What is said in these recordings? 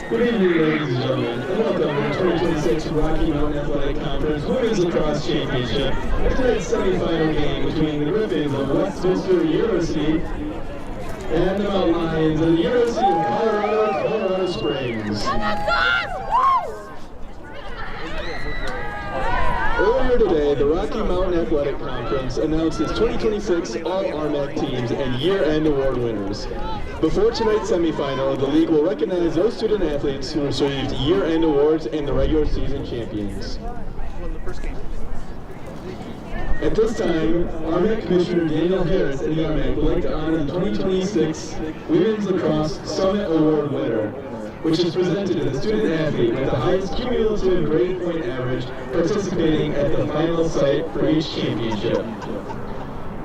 Good evening, ladies and gentlemen, and welcome to the 2026 Rocky Mountain Athletic Conference Women's Lacrosse Championship, a tonight's semifinal game between the Griffins of Westminster University and the Mountain Lions of the University of Colorado Springs. Earlier today, the Rocky Mountain Athletic Conference announced its 2026 All-RMAC teams and year-end award winners. Before tonight's semifinal, the league will recognize those student athletes who received year-end awards and the regular season champions. At this time, RMAC Commissioner Daniel Harris and the RMAC would like to honor the 2026 Women's Lacrosse Summit Award winner, which is presented to the student athlete with the highest cumulative grade point average participating at the final site for each championship.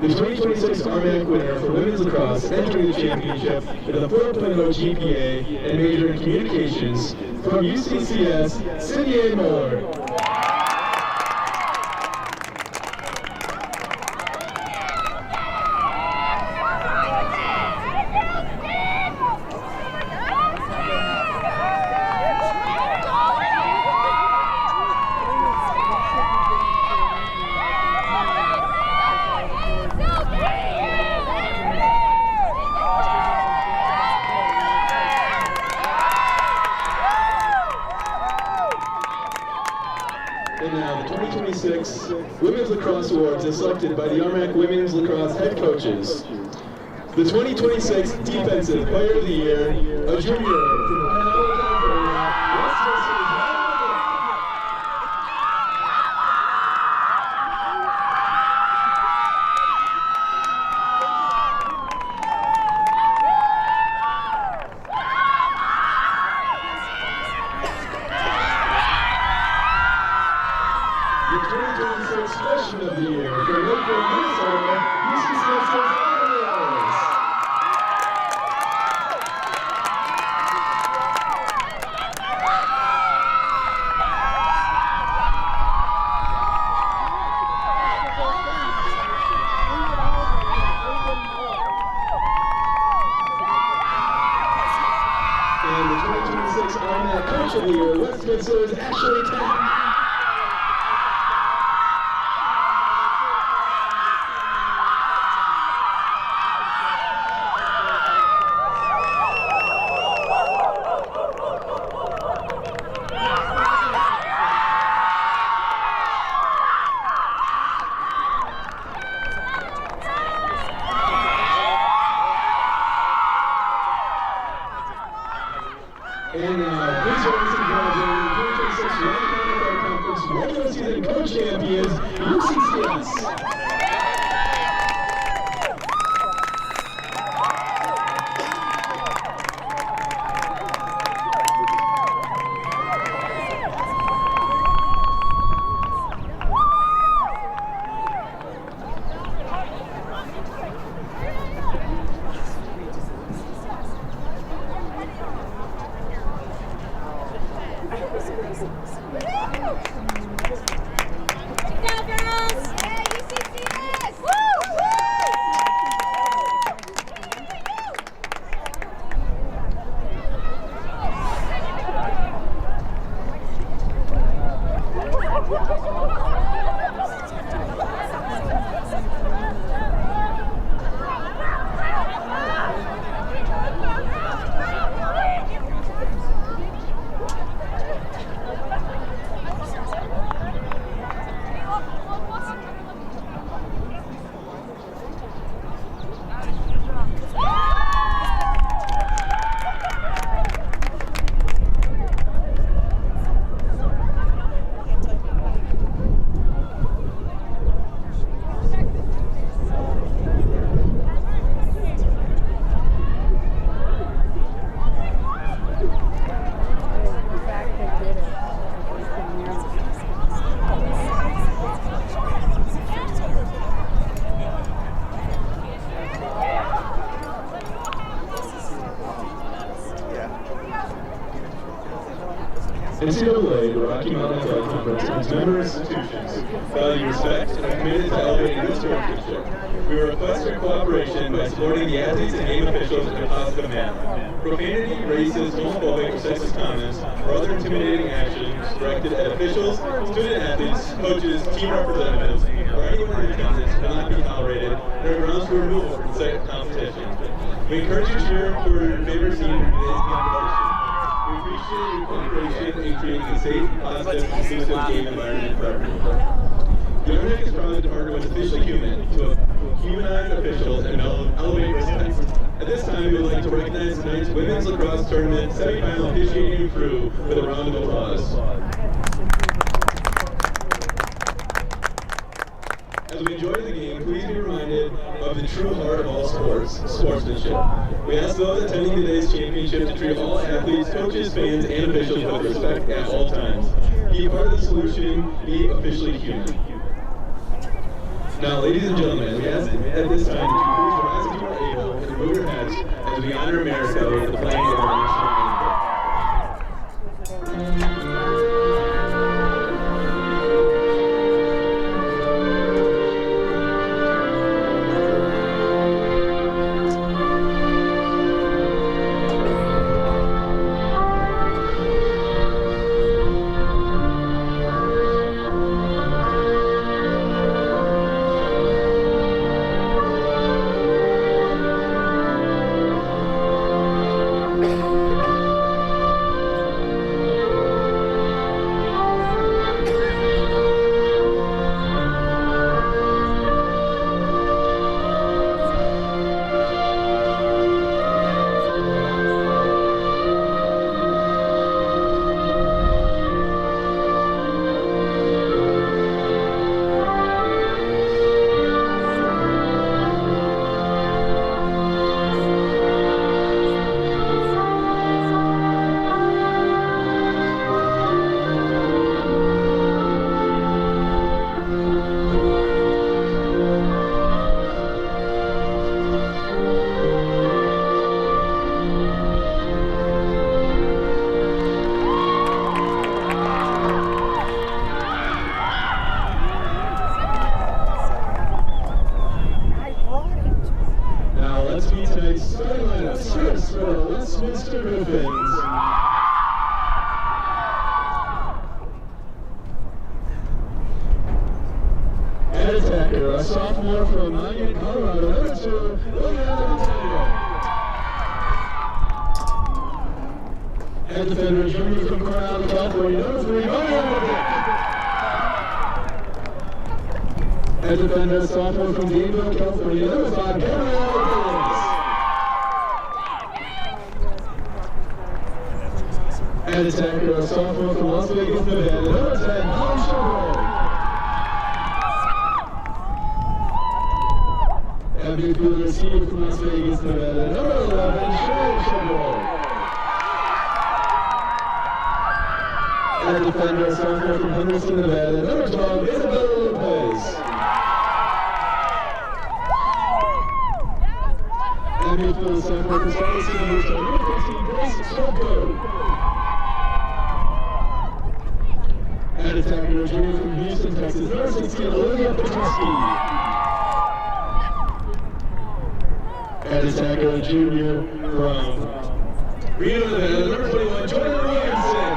The 2026 RMAC winner for women's lacrosse entering the championship with a 4.0 GPA and major in communications from UCCS, Cindy Moore. And now the 2026 Women's Lacrosse Awards is selected by the RMAC Women's Lacrosse head coaches. The 2026 Defensive Player of the Year, a junior from Colorado, California, Westminster. The 2026 Freshman of the Year for Lakewood, Minnesota, UCCS Griffins. And the 2026 RMAC Coach of the Year, Westminster's Ashley Tapp. And please join us in congratulating the 2026 Rocky Mountain Athletic Conference regular season coach champions, UCCS. NCAA, the Rocky Mountain Athletic Conference, and its member institutions value respect and are committed to elevating good sportsmanship. We request your cooperation by supporting the athletes and game officials in a positive manner. Profanity, racist, homophobic, or sexist comments, or other intimidating actions directed at officials, student athletes, coaches, team representatives, or anyone in attendance will not be tolerated and are grounds for removal from the competition. We encourage you to cheer for your favorite team in today's competition. We appreciate your cooperation in creating a safe, positive, inclusive game environment for everyone. The RMAC is proud to partner with Officially Human to humanize officials and elevate respect. At this time, we would like to recognize tonight's Women's Lacrosse Tournament Semifinal officiating crew with a round of applause. As we enjoy the game, please be reminded of the true heart of all sports, sportsmanship. We ask those attending today's championship to treat all athletes, coaches, fans, and officials with respect at all times. Be a part of the solution, be officially human. Now, ladies and gentlemen, we ask at this time that you please rise if you are able and remove your hats as we honor America with the playing of our national anthem. Westminster Griffins. Head attacker, a sophomore from Monument, Colorado, number 2, William. Head defender, junior from Cornell, California, number 3, Head defender, sophomore from Greenville, California, number 5, Gabriel. Head attacker, a sophomore from Las Vegas, Nevada, number 10, Holly Sugar. Head midfielder, senior from Las Vegas, Nevada, number 11, Sherry Sugar. Head defender, a sophomore from Henderson, Nevada, number 12, Isabella Lopez. Head midfielder, sophomore from Salt Lake City, number 15, Grace Soko. Head attacker, junior from Houston, Texas, number 16, Olivia Petruski. Head attacker, junior from Reno, Nevada, number 21, Jordan Williamson.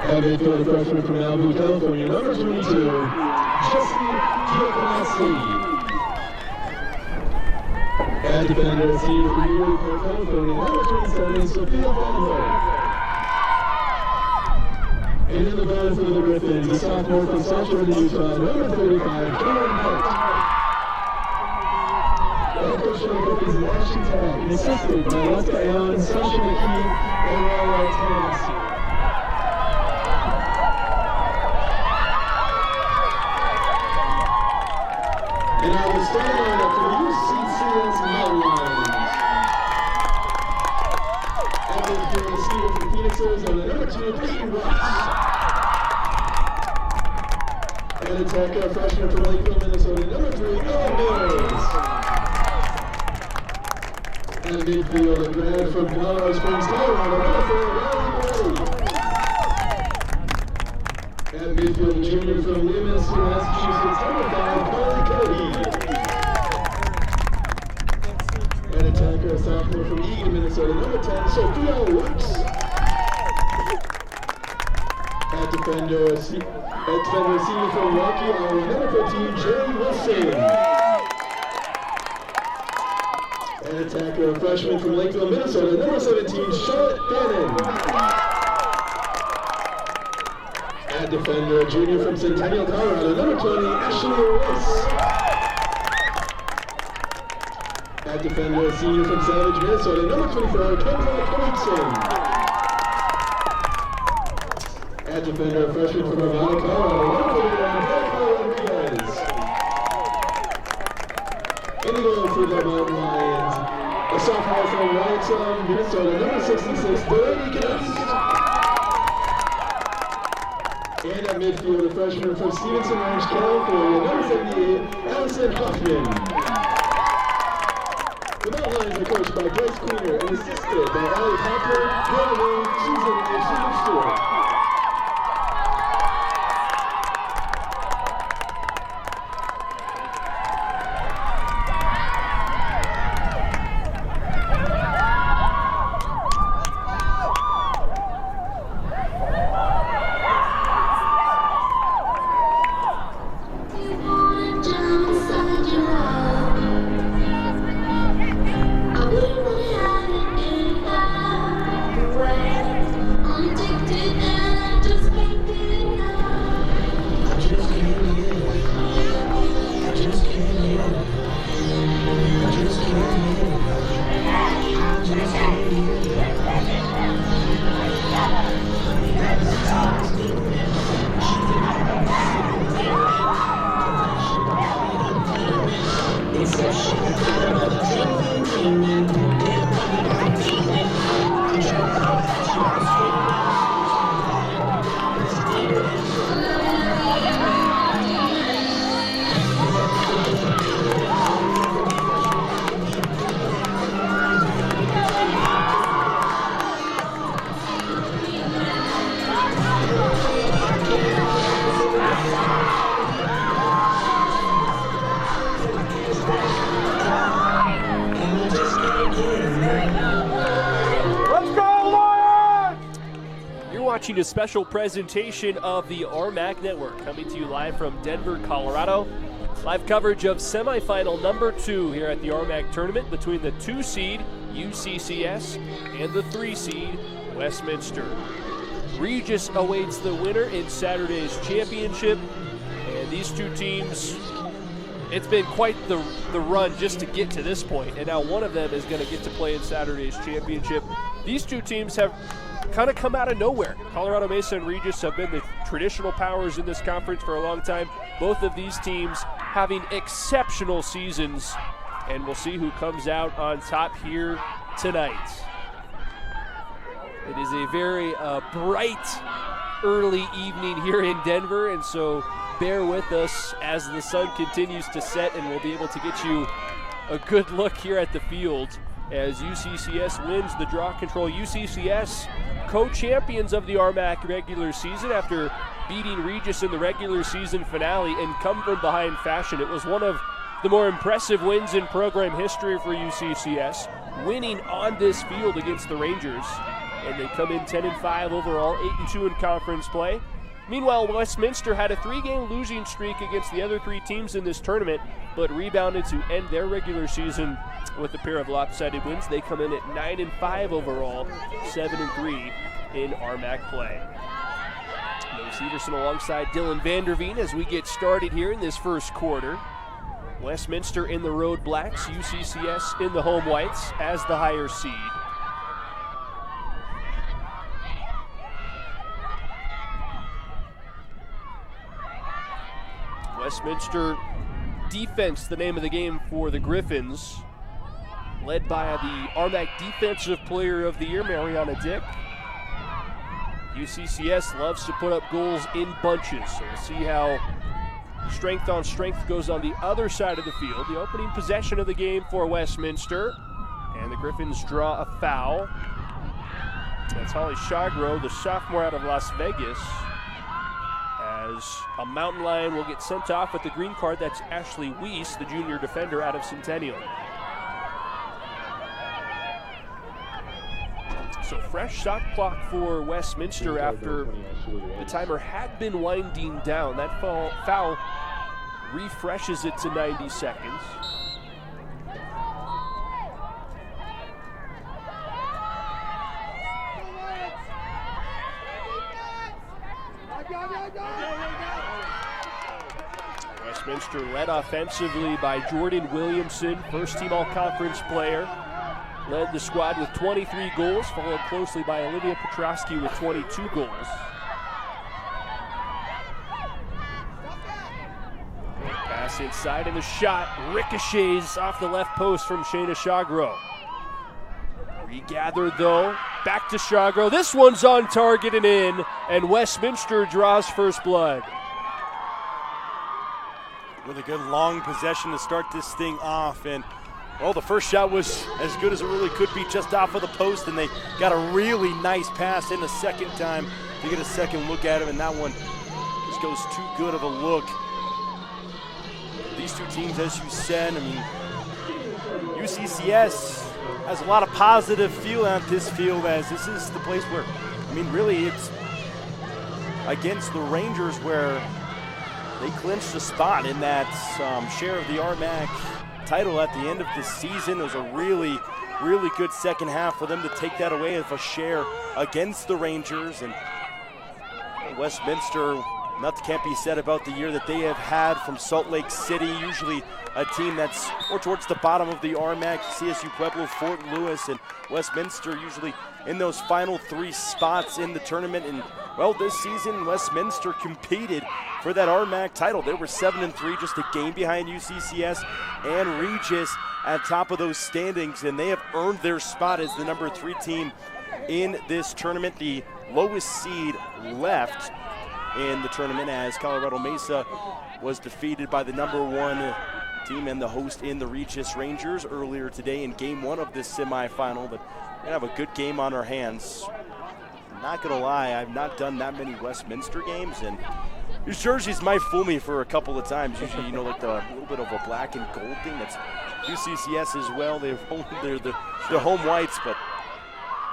Head midfielder, freshman from Malibu, California, number 22, Jesse Giovinazzi. Head defender, senior from Newport, California, number 27, Sophia Fenway. And in the goal for the Griffins, a sophomore from South Jordan, Utah, number 35, Karen Hart. Head coach of the Griffins is Ashley Tag, and assisted by Leska Allen, Sasha McKee, and Rara Tanasi. And I will stand lineup for the UCCS Mountain Lions. And for the senior from Phoenix, Arizona, number 2, Peyton Ross. And attacker, freshman from Lakeville, Minnesota, number 3, Noah Mills. At midfield, a grad from Colorado Springs, Colorado, number 4, Riley Moore. At midfield, a junior from Westminster, Massachusetts, number 5, Carly Cody. At attacker, a sophomore from Eagan, Minnesota, number 10, Sophia Woods. At defender, a senior from Rocky, Iowa, number 15, Jerry Wilson. At attacker, a freshman from Lakeville, Minnesota, number 17, Charlotte Bannon. At defender, a junior from Centennial, Colorado, number 20, Ashley Lewis. At defender, a senior from Savage, Minnesota, number 24, Kendra Thompson. At defender, a freshman from Nevada, Colorado, number 41, Rodriguez. In the goal for the Mountain Lions, a sophomore from Wrightson, Minnesota, number 66, Delaney Guest. And at midfield, a freshman from Stevenson Ranch, California, number 78, Allison Huffman. The Mountain Lions are coached by Bryce Queener and assisted by Allie Poplar, Hannah May, Susan, and Susan Stewart. A special presentation of the RMAC Network coming to you live from Denver, Colorado. Live coverage of semifinal number 2 here at the RMAC tournament between the 2 seed UCCS and the 3 seed Westminster. Regis awaits the winner in Saturday's championship, and these two teams, it's been quite the run just to get to this point, and now one of them is going to get to play in Saturday's championship. These two teams have kind of come out of nowhere. Colorado Mesa and Regis have been the traditional powers in this conference for a long time. Both of these teams having exceptional seasons, and we'll see who comes out on top here tonight. It is a very bright early evening here in Denver, and so bear with us as the sun continues to set, and we'll be able to get you a good look here at the field as UCCS wins the draw control. UCCS co-champions of the RMAC regular season after beating Regis in the regular season finale and come from behind fashion. It was one of the more impressive wins in program history for UCCS, winning on this field against the Rangers. And they come in 10-5 overall, 8-2 in conference play. Meanwhile, Westminster had a 3-game losing streak against the other 3 teams in this tournament, but rebounded to end their regular season with a pair of lopsided wins. They come in at 9-5 overall, 7-3 in RMAC play. Noah Severson alongside Dylan Vanderveen as we get started here in this first quarter. Westminster in the road blacks, UCCS in the home whites as the higher seed. Westminster defense, the name of the game for the Griffins, led by the RMAC Defensive Player of the Year, Mariana Dick. UCCS loves to put up goals in bunches. So we'll see how strength on strength goes on the other side of the field. The opening possession of the game for Westminster. And the Griffins draw a foul. That's Holly Shagro, the sophomore out of Las Vegas. As a Mountain Lion will get sent off with the green card. That's Ashley Weiss, the junior defender out of Centennial. So fresh shot clock for Westminster after the timer had been winding down. That foul refreshes it to 90 seconds. Westminster led offensively by Jordan Williamson, first-team all-conference player. Led the squad with 23 goals, followed closely by Olivia Petrosky with 22 goals. Pass inside and the shot ricochets off the left post from Shayna Shagro. Regathered though, back to Shagro. This one's on target and in, and Westminster draws first blood. With a good long possession to start this thing off, and well, the first shot was as good as it really could be, just off of the post, and they got a really nice pass in the second time to get a second look at him, and that one just goes too good of a look. These two teams, as you said, I mean, UCCS has a lot of positive feel at this field, as this is the place where, I mean, really it's against the Rangers where they clinched a spot in that share of the RMAC title at the end of the season. It was a really, really good second half for them to take that away as a share against the Rangers. And Westminster, nothing can't be said about the year that they have had from Salt Lake City, usually a team that's more towards the bottom of the RMAC, CSU Pueblo, Fort Lewis, and Westminster usually in those final three spots in the tournament. And well, this season Westminster competed for that RMAC title. They were 7-3, just a game behind UCCS and Regis at top of those standings, and they have earned their spot as the number 3 team in this tournament. The lowest seed left in the tournament, as Colorado Mesa was defeated by the number 1 team and the host in the Regis Rangers earlier today in game 1 of this semifinal. But we're gonna have a good game on our hands. I'm not gonna lie, I've not done that many Westminster games, and these jerseys might fool me for a couple of times. Usually, you know, like the little bit of a black and gold thing. That's UCCS as well. They're the home whites, but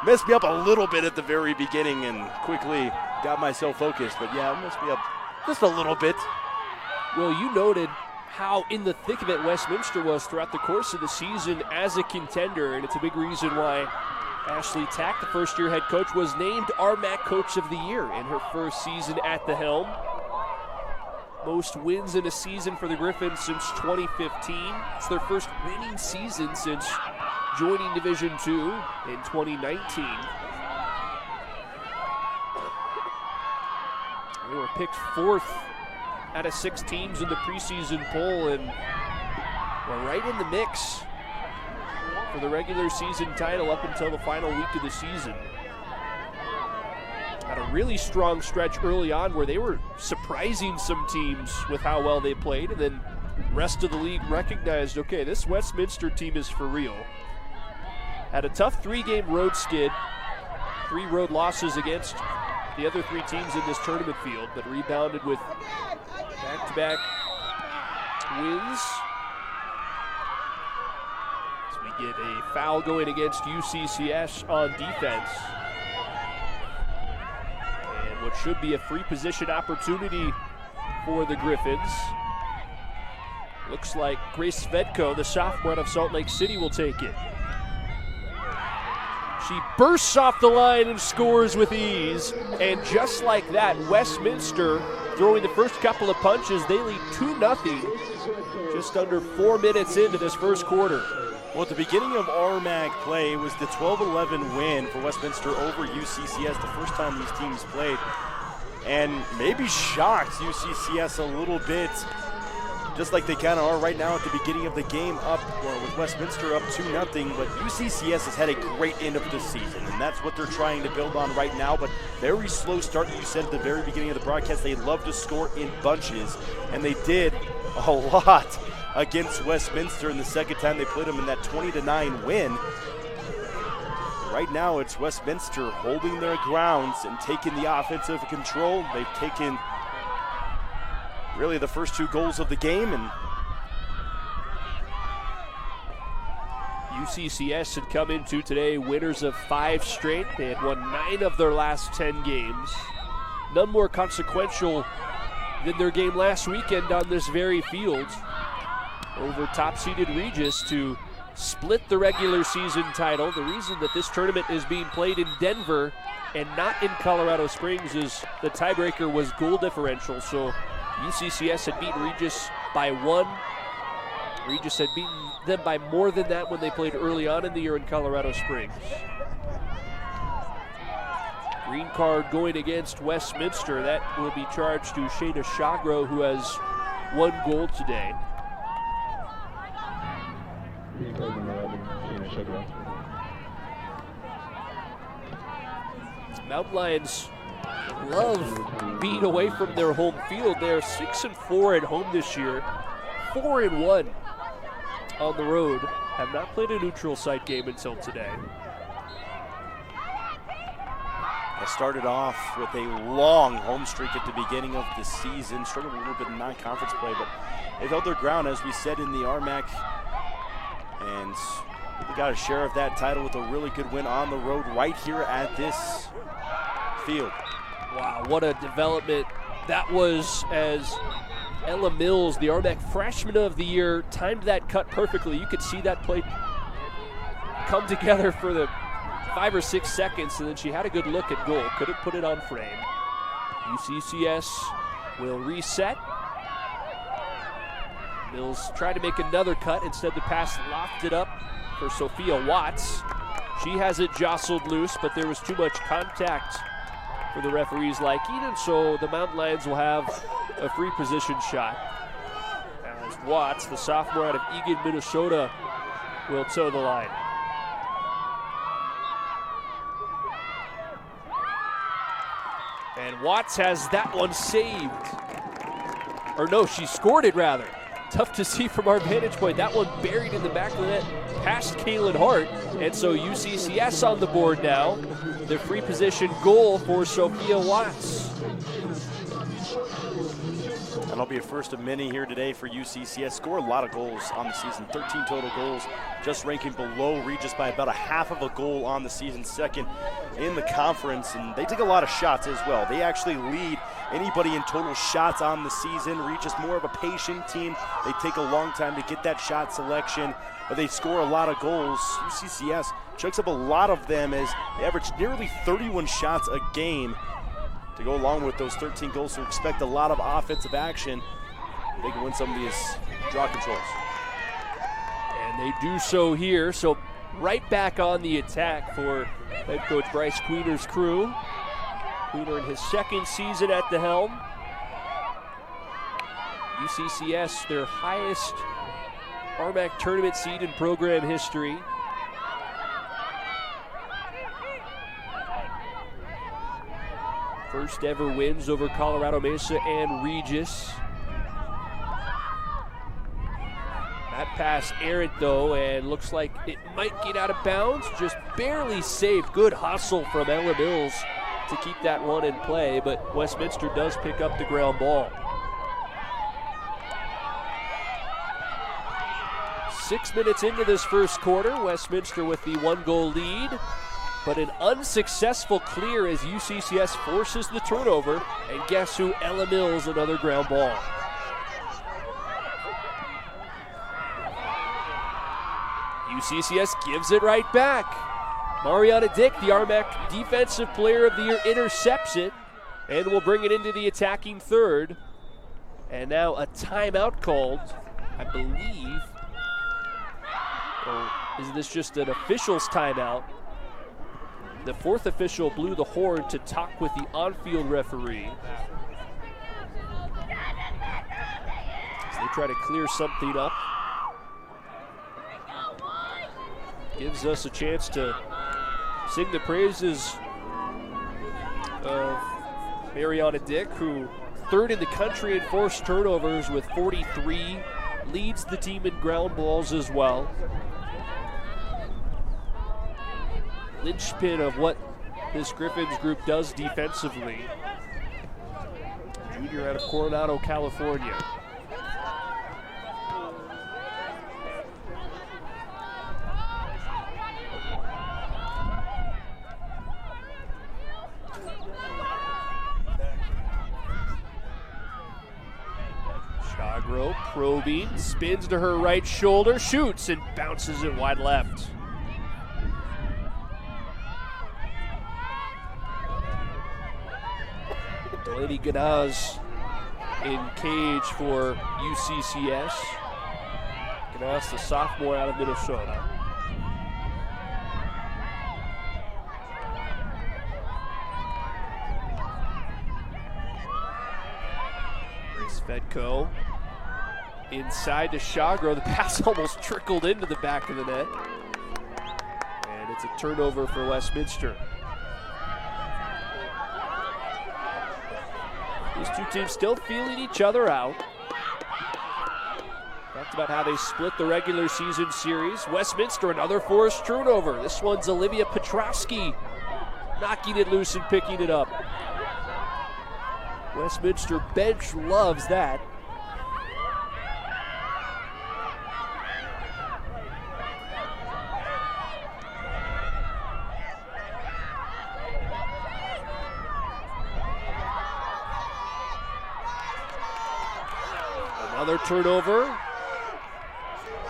messed me up a little bit at the very beginning and quickly got myself focused. But yeah, it messed me up just a little bit. Well, you noted how in the thick of it Westminster was throughout the course of the season as a contender, and it's a big reason why Ashley Tack, the first-year head coach, was named RMAC Coach of the Year in her first season at the helm. Most wins in a season for the Griffins since 2015. It's their first winning season since joining Division II in 2019. They were picked 4th out of 6 teams in the preseason poll, and we're right in the mix for the regular season title up until the final week of the season. Had a really strong stretch early on where they were surprising some teams with how well they played, and then the rest of the league recognized, okay, this Westminster team is for real. Had a tough 3-game road skid, 3 road losses against the other 3 teams in this tournament field, but rebounded with back-to-back wins. So we get a foul going against UCCS on defense. What should be a free position opportunity for the Griffins. Looks like Grace Svedko, the sophomore out of Salt Lake City, will take it. She bursts off the line and scores with ease. And just like that, Westminster, throwing the first couple of punches, they lead 2-0 just under 4 minutes into this first quarter. Well, at the beginning of RMAC play, it was the 12-11 win for Westminster over UCCS, the first time these teams played, and maybe shocked UCCS a little bit, just like they kind of are right now at the beginning of the game, up with Westminster up 2-0. But UCCS has had a great end of the season, and that's what they're trying to build on right now. But very slow start. You said at the very beginning of the broadcast they love to score in bunches, and they did a lot against Westminster in the second time they played them in that 20-9 win. Right now it's Westminster holding their grounds and taking the offensive control. They've taken really the first 2 goals of the game, and UCCS had come into today winners of 5 straight. They had won 9 of their last 10 games. None more consequential than their game last weekend on this very field over top-seeded Regis to split the regular season title. The reason that this tournament is being played in Denver and not in Colorado Springs is the tiebreaker was goal differential. So UCCS had beaten Regis by 1. Regis had beaten them by more than that when they played early on in the year in Colorado Springs. Green card going against Westminster. That will be charged to Shayna Shagro, who has 1 goal today. Green card number 11, Shayna Shagro. Mountain Lions love being away from their home field. They're 6-4 at home this year, 4-1 on the road. Have not played a neutral site game until today. They started off with a long home streak at the beginning of the season, struggled a little bit in non-conference play, but they've held their ground, as we said, in the RMAC, and they got a share of that title with a really good win on the road right here at this field. Wow, what a development that was, as Ella Mills, the RMAC Freshman of the Year, timed that cut perfectly. You could see that play come together for the 5 or 6 seconds, and then she had a good look at goal. Couldn't put it on frame. UCCS will reset. Mills tried to make another cut. Instead, the pass lofted up for Sophia Watts. She has it jostled loose, but there was too much contact for the referee's liking, and so the Mountain Lions will have a free position shot. As Watts, the sophomore out of Eagan, Minnesota, will toe the line. And Watts has that one saved. Or no, she scored it rather. Tough to see from our vantage point. That one buried in the back of the net past Kaylin Hart. And so UCCS on the board now. The free position goal for Sophia Watts. That'll be a first of many here today for UCCS. Score a lot of goals on the season, 13 total goals, just ranking below Regis by about a half of a goal on the season, second in the conference, and they take a lot of shots as well. They actually lead anybody in total shots on the season. Regis more of a patient team. They take a long time to get that shot selection, but they score a lot of goals. UCCS chucks up a lot of them as they average nearly 31 shots a game. To go along with those 13 goals, so expect a lot of offensive action. They can win some of these draw controls. And they do so here, so right back on the attack for head coach Bryce Queener's crew. Queener in his second season at the helm. UCCS, their highest RMAC tournament seed in program history. First ever wins over Colorado Mesa and Regis. That pass errant though, and looks like it might get out of bounds. Just barely saved. Good hustle from Ella Mills to keep that one in play, but Westminster does pick up the ground ball. 6 minutes into this first quarter, Westminster with the 1-goal lead. But an unsuccessful clear as UCCS forces the turnover. And guess who? Ella Mills, another ground ball. UCCS gives it right back. Mariana Dick, the RMAC Defensive Player of the Year, intercepts it and will bring it into the attacking third. And now a timeout called, I believe. Or is this just an official's timeout? The fourth official blew the horn to talk with the on-field referee as they try to clear something up. Gives us a chance to sing the praises of Mariana Dick, who third in the country in forced turnovers with 43. leads the team in ground balls as well. Linchpin of what this Griffins group does defensively. Junior out of Coronado, California. Shagro probing, spins to her right shoulder, shoots and bounces it wide left. Delaney Ganaz in cage for UCCS. Ganaz, the sophomore out of Minnesota. Grace Fedko inside to Shagro. The pass almost trickled into the back of the net. And it's a turnover for Westminster. These two teams still feeling each other out. Talked about how they split the regular season series. Westminster, another forced turnover. This one's Olivia Petrowski knocking it loose and picking it up. Westminster bench loves that. Another turnover.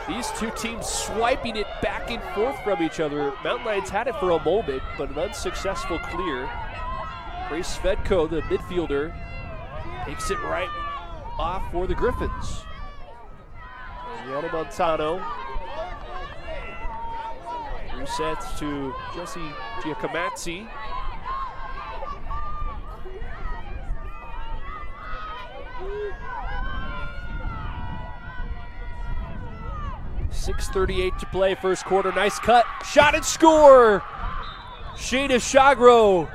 These two teams swiping it back and forth from each other. Mountain Lions had it for a moment, but an unsuccessful clear. Grace Fedko, the midfielder, takes it right off for the Griffins. Rihanna Montano resets to Jessie Giacomazzi. .6:38 to play, first quarter. Nice cut, shot and score! Shayna Shagro,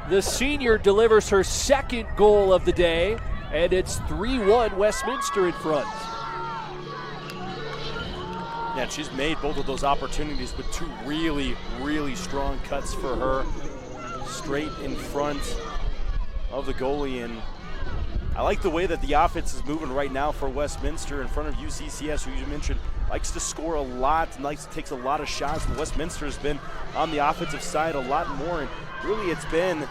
the senior, delivers her second goal of the day, and it's 3-1 Westminster in front. Yeah, and she's made both of those opportunities with two really, really strong cuts for her. Straight in front of the goalie, and I like the way that the offense is moving right now for Westminster in front of UCCS, who you mentioned likes to score a lot and takes a lot of shots. And Westminster has been on the offensive side a lot more, and really it's been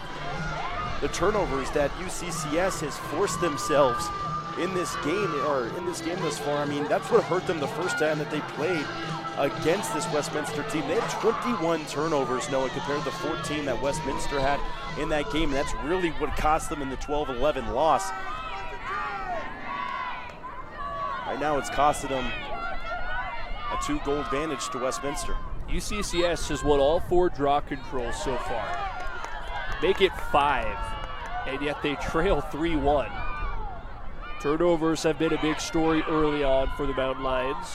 the turnovers that UCCS has forced themselves in this game, thus far. I mean, that's what hurt them the first time that they played against this Westminster team. They had 21 turnovers, Noah, compared to the 14 that Westminster had in that game. And that's really what cost them in the 12-11 loss. Right now it's costed them a 2-goal advantage to Westminster. UCCS has won all 4 draw controls so far. Make it 5, and yet they trail 3-1. Turnovers have been a big story early on for the Mountain Lions.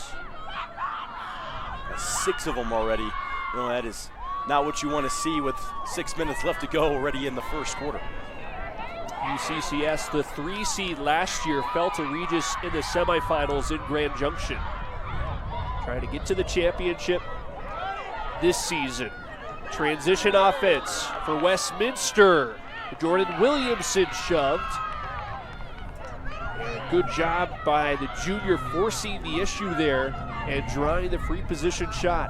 6 of them already. You know, that is not what you want to see with 6 minutes left to go already in the first quarter. UCCS, the 3 seed last year, fell to Regis in the semifinals in Grand Junction. Trying to get to the championship this season. Transition offense for Westminster. Jordan Williamson shoved. Good job by the junior forcing the issue there and drawing the free position shot.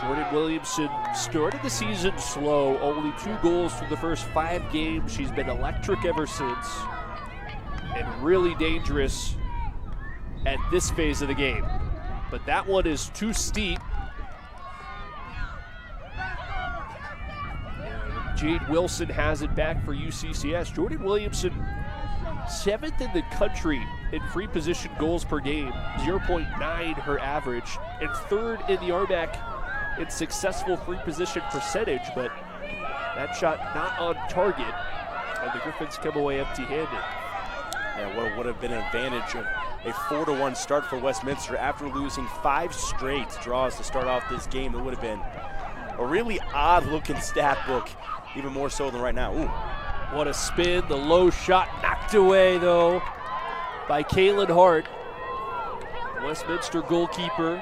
Jordan Williamson started the season slow, only 2 goals from the first 5 games. She's been electric ever since and really dangerous at this phase of the game. But that one is too steep. Jade Wilson has it back for UCCS. Jordan Williamson, 7th in the country in free position goals per game, 0.9 her average, and 3rd in the RMAC in successful free position percentage, but that shot not on target, and the Griffins come away empty-handed. Yeah, what would have been an advantage of a 4-1 start for Westminster after losing 5 straight draws to start off this game. It would have been a really odd-looking stat book, even more so than right now. Ooh. What a spin, the low shot knocked away though by Kaylin Hart, Westminster goalkeeper.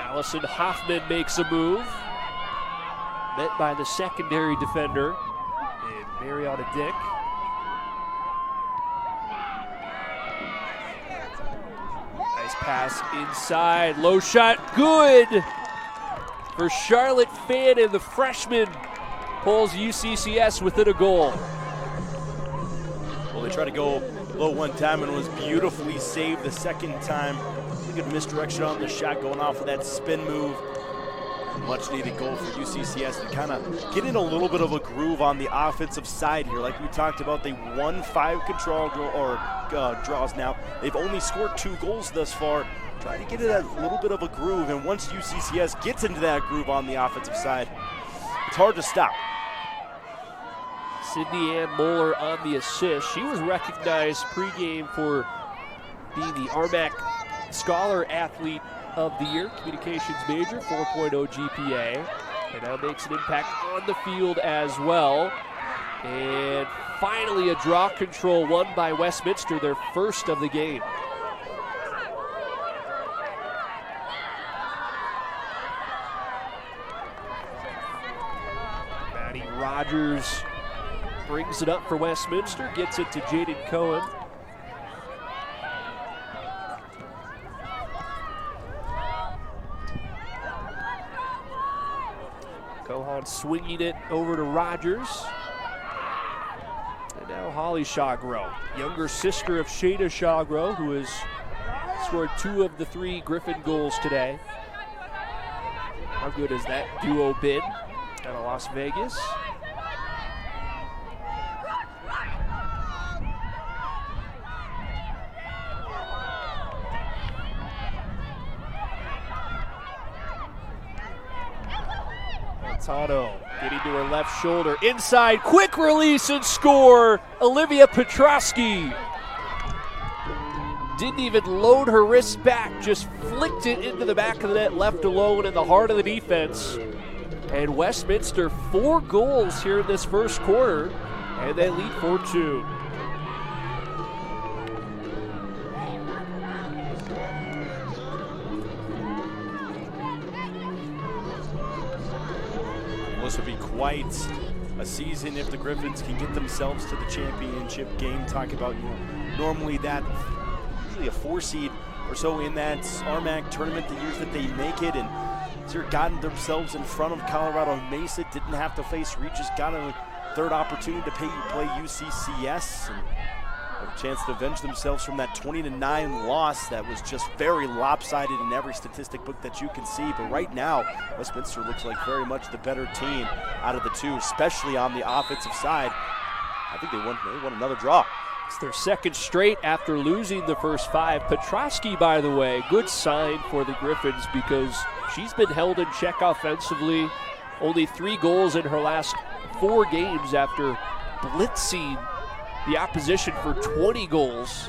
Allison Hoffman makes a move, met by the secondary defender in Mariana Dick. Nice pass inside, low shot, good for Charlotte Fannin. The freshman pulls UCCS within a goal. Well, they tried to go low one time and was beautifully saved the second time. Good misdirection on the shot, going off of that spin move. Much needed goal for UCCS to kind of get in a little bit of a groove on the offensive side here. Like we talked about, they won 5 control draws now. They've only scored 2 goals thus far. Trying to get in a little bit of a groove, and once UCCS gets into that groove on the offensive side, it's hard to stop. Sydney Ann Moeller on the assist. She was recognized pregame for being the RMAC Scholar Athlete of the Year, communications major, 4.0 GPA, and now makes an impact on the field as well. And finally a draw control won by Westminster, their first of the game. Maddie Rogers brings it up for Westminster, gets it to Jaden Cohen. Cohen swinging it over to Rogers. And now Holly Shawgrow, younger sister of Shayna Shawgrow, who has scored 2 of the 3 Griffin goals today. How good has that duo been out of Las Vegas? Tano getting to her left shoulder, inside, quick release and score. Olivia Petrosky didn't even load her wrist back, just flicked it into the back of the net, left alone in the heart of the defense. And Westminster 4 goals here in this first quarter, and they lead 4-2. This would be quite a season if the Griffins can get themselves to the championship game. Talk about, normally that usually a 4 seed or so in that RMAC tournament the years that they make it, and they've gotten themselves in front of Colorado Mesa, didn't have to face Regis, got a 3rd opportunity to play UCCS, and a chance to avenge themselves from that 20-9 loss that was just very lopsided in every statistic book that you can see. But right now, Westminster looks like very much the better team out of the 2, especially on the offensive side. I think they won another draw. It's their 2nd straight after losing the first 5. Petrosky, by the way, good sign for the Griffins because she's been held in check offensively. Only 3 goals in her last 4 games after blitzing the opposition for 20 goals.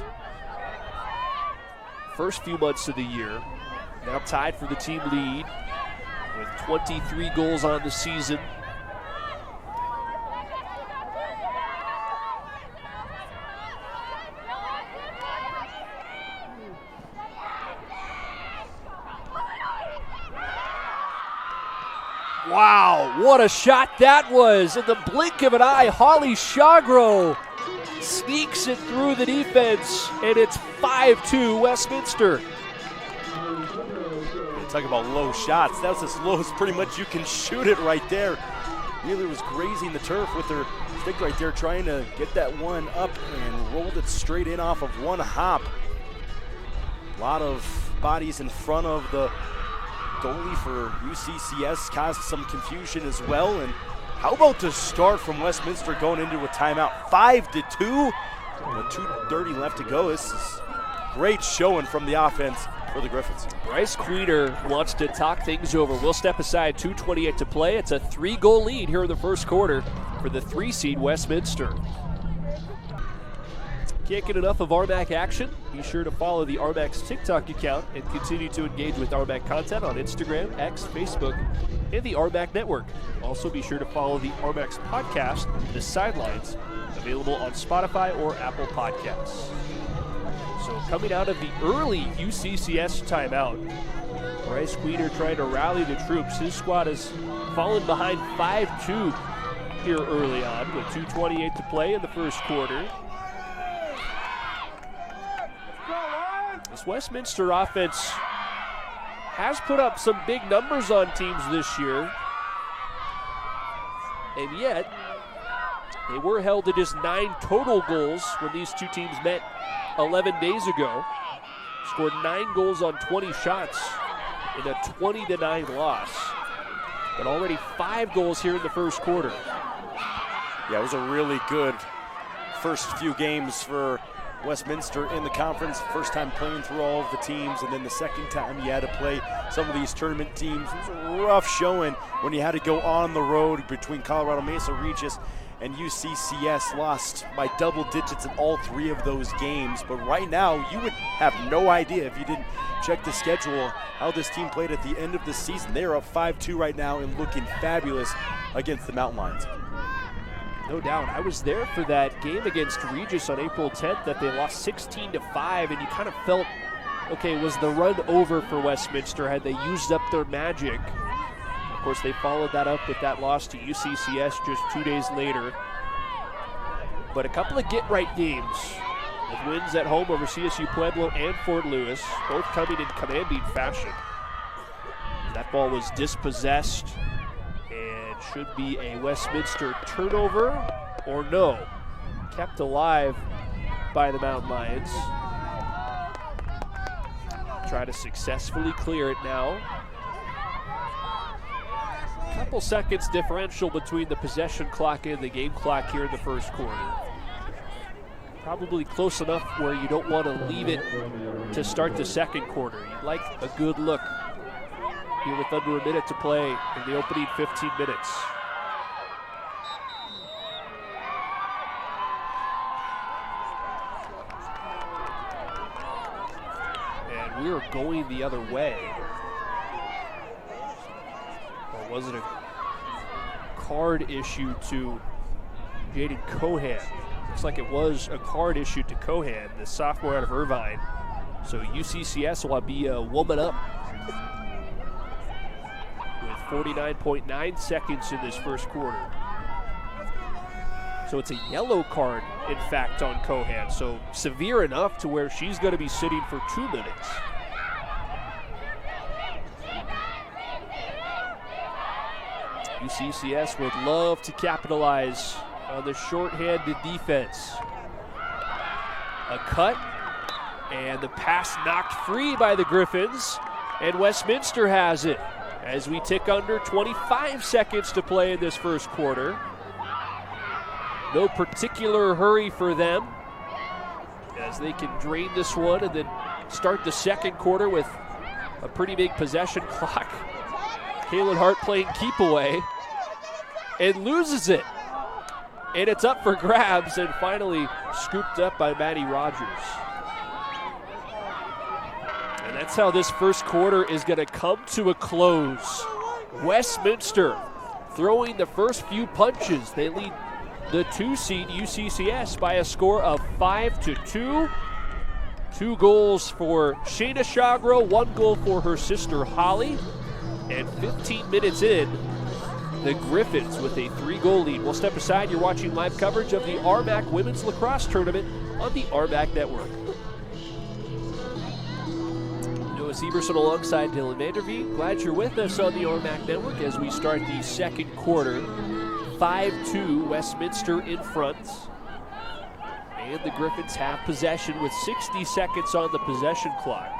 First few months of the year. Now tied for the team lead with 23 goals on the season. Wow, what a shot that was. In the blink of an eye, Holly Shawgrow sneaks it through the defense, and it's 5-2 Westminster. Talk about low shots. That's as low as pretty much you can shoot it right there. Wheeler was grazing the turf with her stick right there, trying to get that one up, and rolled it straight in off of one hop. A lot of bodies in front of the goalie for UCCS caused some confusion as well. And how about the start from Westminster going into a timeout? 5-2 with 2:30 left to go. This is great showing from the offense for the Griffins. Bryce Queener wants to talk things over. We'll step aside, 2:28 to play. It's a 3-goal lead here in the first quarter for the 3 seed Westminster. Can't get enough of RMAC action? Be sure to follow the RMAC's TikTok account and continue to engage with RMAC content on Instagram, X, Facebook, and the RMAC network. Also be sure to follow the RMAC's podcast, The Sidelines, available on Spotify or Apple Podcasts. So coming out of the early UCCS timeout, Bryce Queener trying to rally the troops. His squad has fallen behind 5-2 here early on with 2:28 to play in the first quarter. This Westminster offense has put up some big numbers on teams this year, and yet they were held to just 9 total goals when these two teams met 11 days ago. Scored 9 goals on 20 shots in a 20-9 loss, but already 5 goals here in the first quarter. Yeah, it was a really good first few games for Westminster in the conference. First time playing through all of the teams, and then the second time you had to play some of these tournament teams. It was a rough showing when you had to go on the road between Colorado Mesa Regis and UCCS. Lost by double digits in all 3 of those games. But right now, you would have no idea if you didn't check the schedule how this team played at the end of the season. They are up 5-2 right now and looking fabulous against the Mountain Lions. No doubt. I was there for that game against Regis on April 10th that they lost 16-5, and you kind of felt, okay, was the run over for Westminster? Had they used up their magic? Of course, they followed that up with that loss to UCCS just 2 days later. But a couple of get-right games with wins at home over CSU Pueblo and Fort Lewis, both coming in commanding fashion. That ball was dispossessed and should be a Westminster turnover, or no, kept alive by the Mountain Lions. Try to successfully clear it now. Couple seconds differential between the possession clock and the game clock here in the first quarter. Probably close enough where you don't want to leave it to start the second quarter. You'd like a good look here with under a minute to play in the opening 15 minutes. And we are going the other way. Or was it a card issue to Jaden Cohan? Looks like it was a card issued to Cohan, the sophomore out of Irvine. So UCCS will be a woman up with 49.9 seconds in this first quarter. So it's a yellow card, in fact, on Cohan. So severe enough to where she's going to be sitting for 2 minutes. UCCS would love to capitalize on the shorthanded defense. A cut, and the pass knocked free by the Griffins, and Westminster has it as we tick under 25 seconds to play in this first quarter. No particular hurry for them as they can drain this one and then start the second quarter with a pretty big possession clock. Kaylin Hart playing keep away and loses it. And it's up for grabs and finally scooped up by Maddie Rogers. And that's how this first quarter is going to come to a close. Westminster throwing the first few punches. They lead the 2-seed UCCS by a score of 5-2. 2 goals for Shayna Shagro, 1 goal for her sister Holly. And 15 minutes in, the Griffins with a 3-goal lead. We'll step aside. You're watching live coverage of the RMAC Women's Lacrosse Tournament on the RMAC Network. Noah Severson alongside Dylan Vanderveen. Glad you're with us on the RMAC Network as we start the second quarter. 5-2, Westminster in front. And the Griffins have possession with 60 seconds on the possession clock.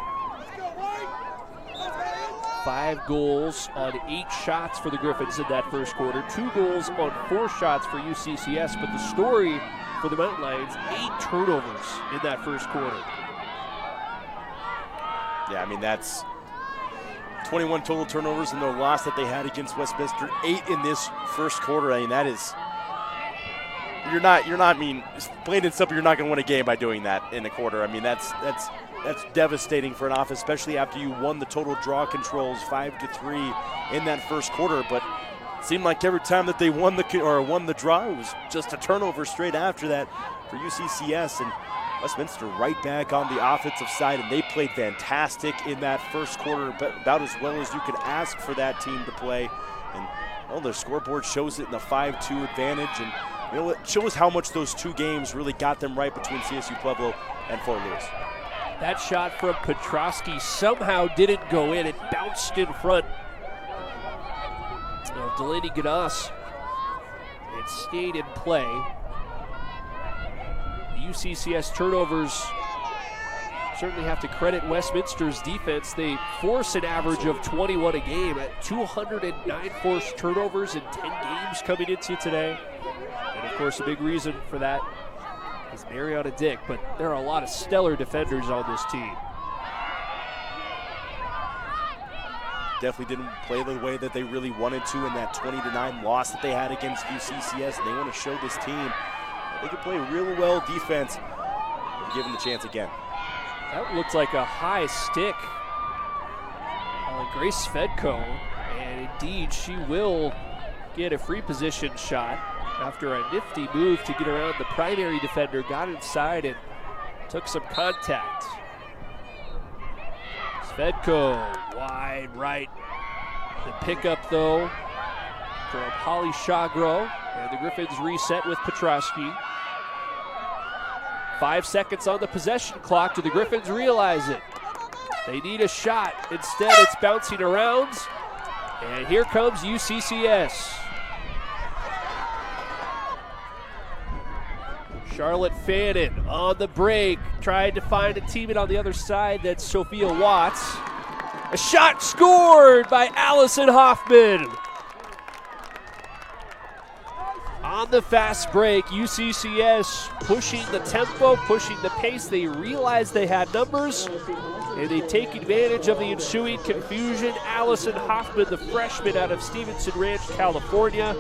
5 goals on 8 shots for the Griffins in that first quarter. 2 goals on 4 shots for UCCS. But the story for the Mountain Lions, 8 turnovers in that first quarter. Yeah, I mean, that's 21 total turnovers in their loss that they had against Westminster. 8 in this first quarter. I mean, that is you're not. I mean, plain and simple, you're not going to win a game by doing that in the quarter. I mean, that's devastating for an offense, especially after you won the total draw controls 5-3 in that first quarter. But it seemed like every time that they won the draw, it was just a turnover straight after that for UCCS. And Westminster right back on the offensive side, and they played fantastic in that first quarter, but about as well as you could ask for that team to play. And well, their scoreboard shows it in the 5-2 advantage, and you know, it shows how much those two games really got them right between CSU Pueblo and Fort Lewis. That shot from Petrosky somehow didn't go in. It bounced in front of Delaney Ganas. It stayed in play. UCCS turnovers certainly have to credit Westminster's defense. They force an average of 21 a game at 209 forced turnovers in 10 games coming into today. And of course, a big reason for that is Mariana Dick, but there are a lot of stellar defenders on this team. Definitely didn't play the way that they really wanted to in that 20-9 loss that they had against UCCS. And they want to show this team they can play real well defense if given the chance again. That looks like a high stick on Grace Svedko, and indeed she will get a free position shot after a nifty move to get around the primary defender, got inside and took some contact. Svedko wide right. The pickup though from Holly Shagro, and the Griffins reset with Petrosky. 5 seconds on the possession clock. Do the Griffins realize it? They need a shot. Instead, it's bouncing around. And here comes UCCS. Charlotte Fannin on the break. Tried to find a teammate on the other side. That's Sophia Watts. A shot scored by Allison Hoffman. On the fast break, UCCS pushing the tempo, pushing the pace. They realized they had numbers, and they take advantage of the ensuing confusion. Allison Hoffman, the freshman out of Stevenson Ranch, California,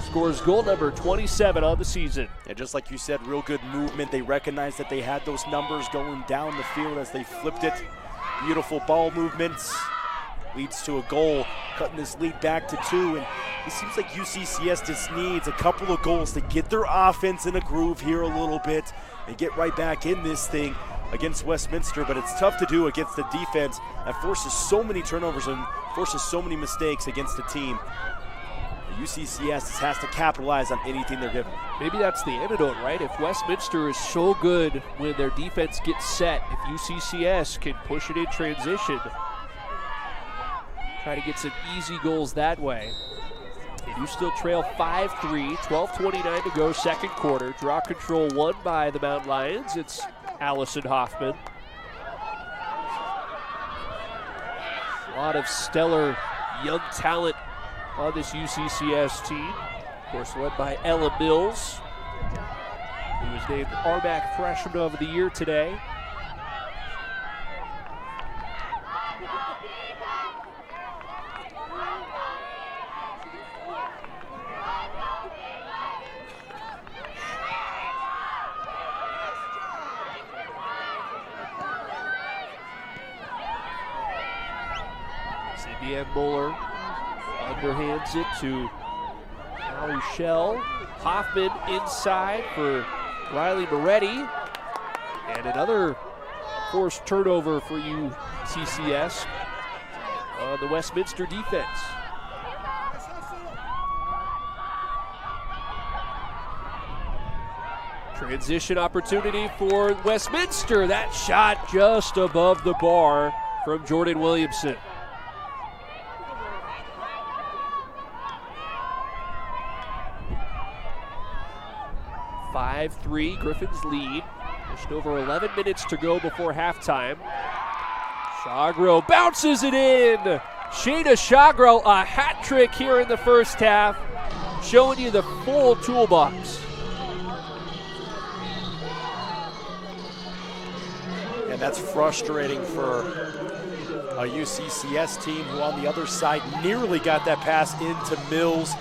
scores goal number 27 on the season. And just like you said, real good movement. They recognized that they had those numbers going down the field as they flipped it. Beautiful ball movements. Leads to a goal, cutting this lead back to 2. And it seems like UCCS just needs a couple of goals to get their offense in a groove here a little bit and get right back in this thing against Westminster. But it's tough to do against the defense that forces so many turnovers and forces so many mistakes against the team. UCCS has to capitalize on anything they're given. Maybe that's the antidote, right? If Westminster is so good when their defense gets set, if UCCS can push it in transition, try to get some easy goals that way. They do still trail 5-3, 12:29 to go, second quarter. Draw control won by the Mountain Lions. It's Allison Hoffman. A lot of stellar young talent on this UCCS team. Of course, led by Ella Mills, who was named RMAC Freshman of the Year today. Deanne Muller underhands it to Allie Shell. Hoffman inside for Riley Moretti. And another forced turnover for UCCS on the Westminster defense. Transition opportunity for Westminster. That shot just above the bar from Jordan Williamson. 5-3, Griffins lead. Just over 11 minutes to go before halftime. Shagro bounces it in. Shayna Shagro, a hat trick here in the first half, showing you the full toolbox. And that's frustrating for a UCCS team who on the other side nearly got that pass into Mills.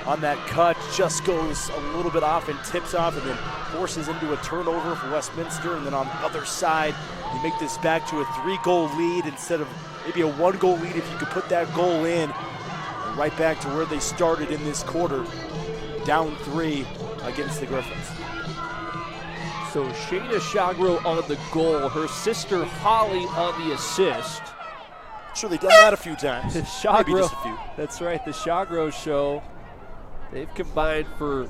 on that cut, just goes a little bit off and tips off and then forces into a turnover for Westminster. And then on the other side, you make this back to a 3-goal lead instead of maybe a 1-goal lead if you could put that goal in. And right back to where they started in this quarter, down 3 against the Griffins. So Shayna Shagro on the goal, her sister Holly on the assist. Sure, they've done that a few times. Shagro, maybe just a few. That's right, the Shagro show. They've combined for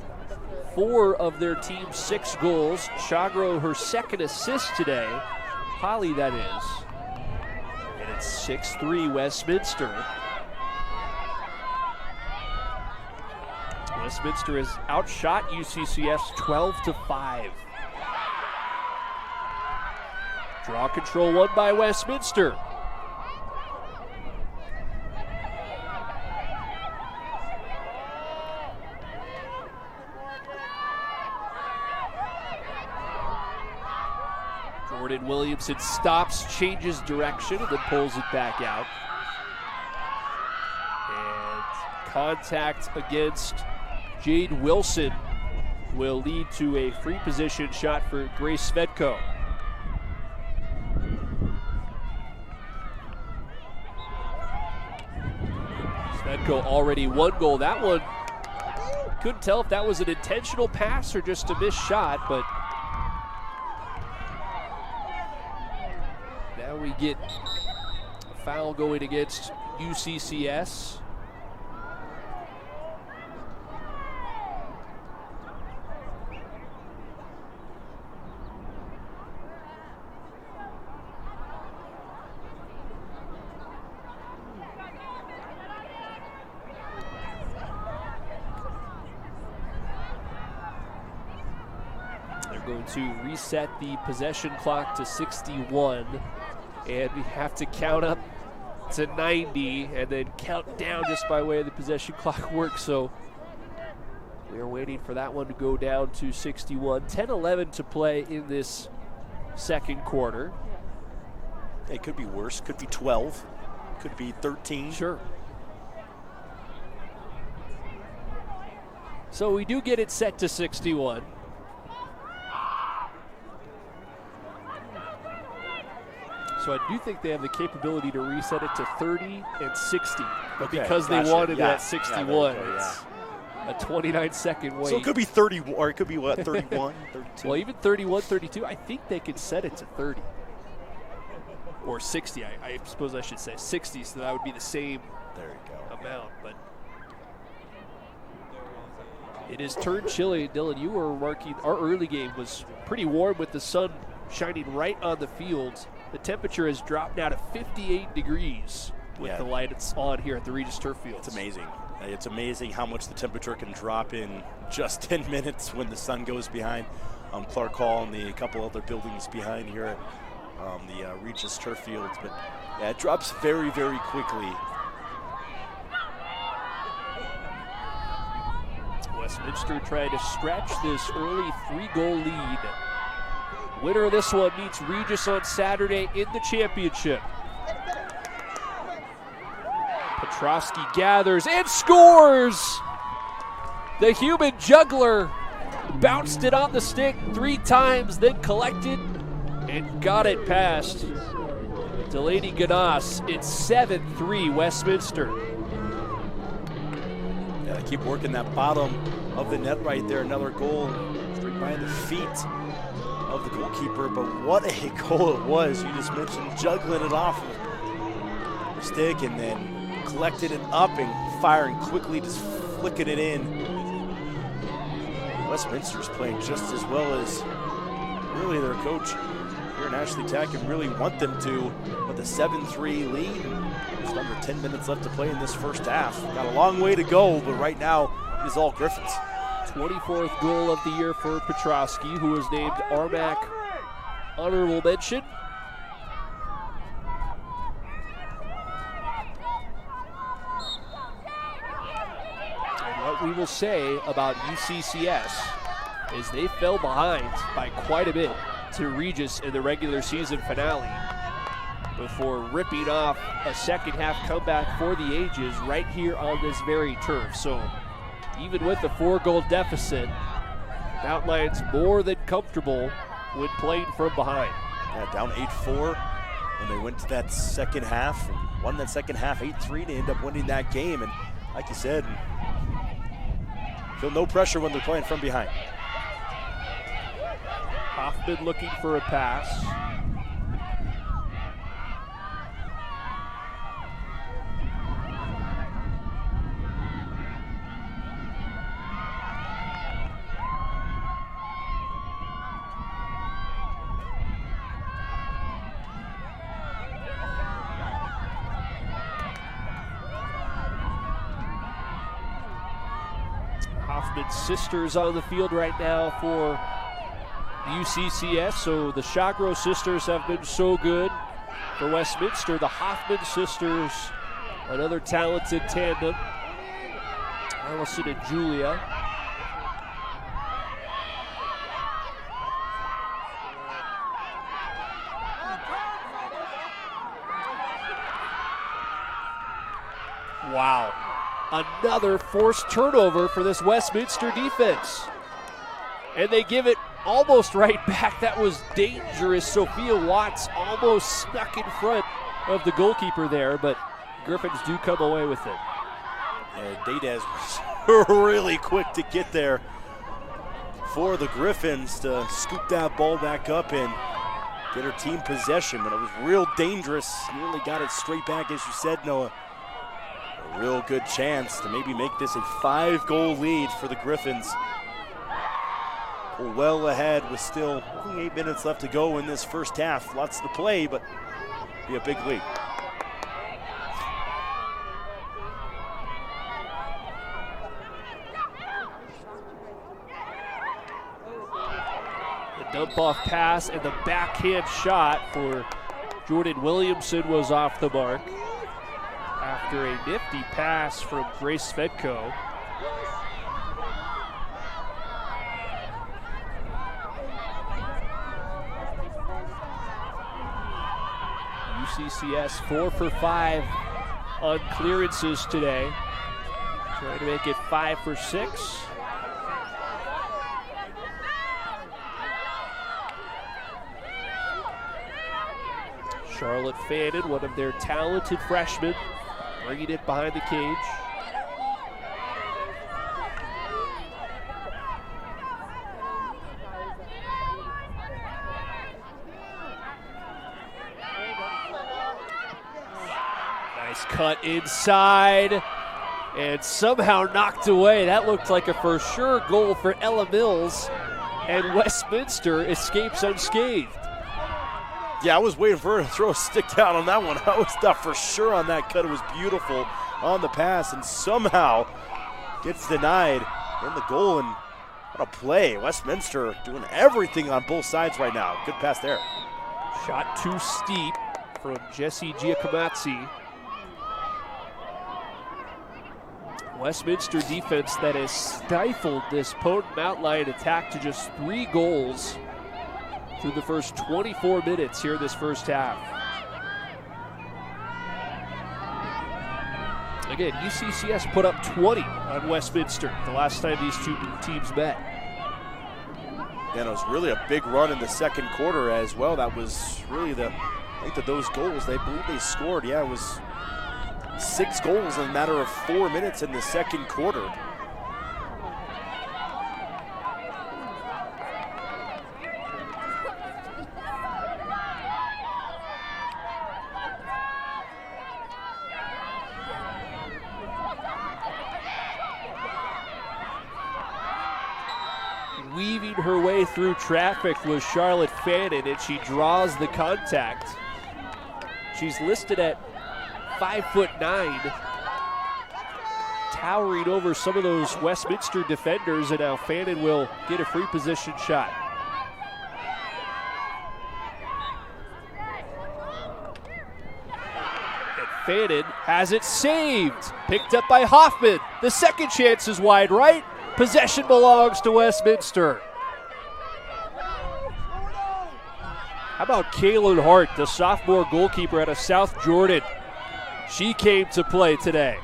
4 of their team's 6 goals. Shagro, her second assist today. Holly, that is. And it's 6-3 Westminster. Westminster has outshot UCCS 12-5. Draw control won by Westminster. Jordan Williamson stops, changes direction, and then pulls it back out. And contact against Jade Wilson will lead to a free position shot for Grace Svetko. Svetko already 1 goal. That one, couldn't tell if that was an intentional pass or just a missed shot, but now we get a foul going against UCCS. Going to reset the possession clock to 61, and we have to count up to 90 and then count down just by way of the possession clock works. So we're waiting for that one to go down to 61. 10-11 to play in this second quarter. It could be worse, could be 12, could be 13. Sure. So we do get it set to 61. So I do think they have the capability to reset it to 30 and 60. But okay, because they wanted it at 61, it's a 29-second wait. So it could be 30, or it could be what, 31, 32? Well, even 31, 32, I think they could set it to 30. Or 60, I suppose I should say 60, so that would be the same amount. But it is turned chilly. Dylan, you were remarking our early game was pretty warm with the sun shining right on the field. The temperature has dropped now to 58 degrees with the lights on here at the Regis Turf Field. It's amazing. It's amazing how much the temperature can drop in just 10 minutes when the sun goes behind Clark Hall and the couple other buildings behind here at the Regis Turf Fields. But yeah, it drops very, very quickly. Westminster trying to stretch this early 3-goal lead. Winner of this one meets Regis on Saturday in the championship. Petrosky gathers and scores! The human juggler bounced it on the stick 3 times, then collected and got it past Delaney Ganas. It's 7-3 Westminster. Yeah, they keep working that bottom of the net right there. Another goal straight by the feet of the goalkeeper, but what a goal it was. You just mentioned juggling it off of the stick and then collecting it up and firing quickly, just flicking it in. Westminster's playing just as well as really their coach here in Ashley Tech and really want them to, with a 7-3 lead. Just under 10 minutes left to play in this first half. Got a long way to go, but right now it is all Griffins. 24th goal of the year for Petrosky, who was named RMAC honorable mention. And what we will say about UCCS is they fell behind by quite a bit to Regis in the regular season finale before ripping off a second half comeback for the ages right here on this very turf. So even with the 4-goal deficit, Mountain Lions more than comfortable when playing from behind. Yeah, down 8-4 when they went to that second half and won that second half 8-3 to end up winning that game. And like you said, feel no pressure when they're playing from behind. Hoffman looking for a pass. Hoffman's sisters on the field right now for UCCS, so the Chagro sisters have been so good for Westminster. The Hoffman sisters, another talented tandem, Allison and Julia. Wow, another forced turnover for this Westminster defense. And they give it almost right back. That was dangerous. Sophia Watts almost snuck in front of the goalkeeper there, but Griffins do come away with it. And Daydaz was really quick to get there for the Griffins to scoop that ball back up and get her team possession, but it was real dangerous. Nearly got it straight back, as you said, Noah. A real good chance to maybe make this a 5-goal lead for the Griffins. Well ahead with still only 8 minutes left to go in this first half. Lots to play, but be a big lead. The dump-off pass and the backhand shot for Jordan Williamson was off the mark after a nifty pass from Grace Svedko. UCCS 4 for 5 on clearances today. Trying to make it 5 for 6. Charlotte Fannin, one of their talented freshmen, bringing it behind the cage. Nice cut inside and somehow knocked away. That looked like a for sure goal for Ella Mills, and Westminster escapes unscathed. Yeah, I was waiting for her to throw a stick down on that one. I was thought for sure on that cut. It was beautiful on the pass and somehow gets denied in the goal. And what a play. Westminster doing everything on both sides right now. Good pass there. Shot too steep from Jesse Giacomazzi. Westminster defense that has stifled this potent Mountain Lion attack to just 3 goals through the first 24 minutes here this first half. Again, UCCS put up 20 on Westminster the last time these two teams met. And it was really a big run in the second quarter as well. That was really I think that those goals, they believe they scored. Yeah, it was 6 goals in a matter of 4 minutes in the second quarter. Weaving her way through traffic was Charlotte Fannin, and she draws the contact. She's listed at 5'9", towering over some of those Westminster defenders, and now Fannin will get a free position shot. And Fannin has it saved, picked up by Hoffman. The second chance is wide right. Possession belongs to Westminster. How about Kaylin Hart, the sophomore goalkeeper out of South Jordan? She came to play today.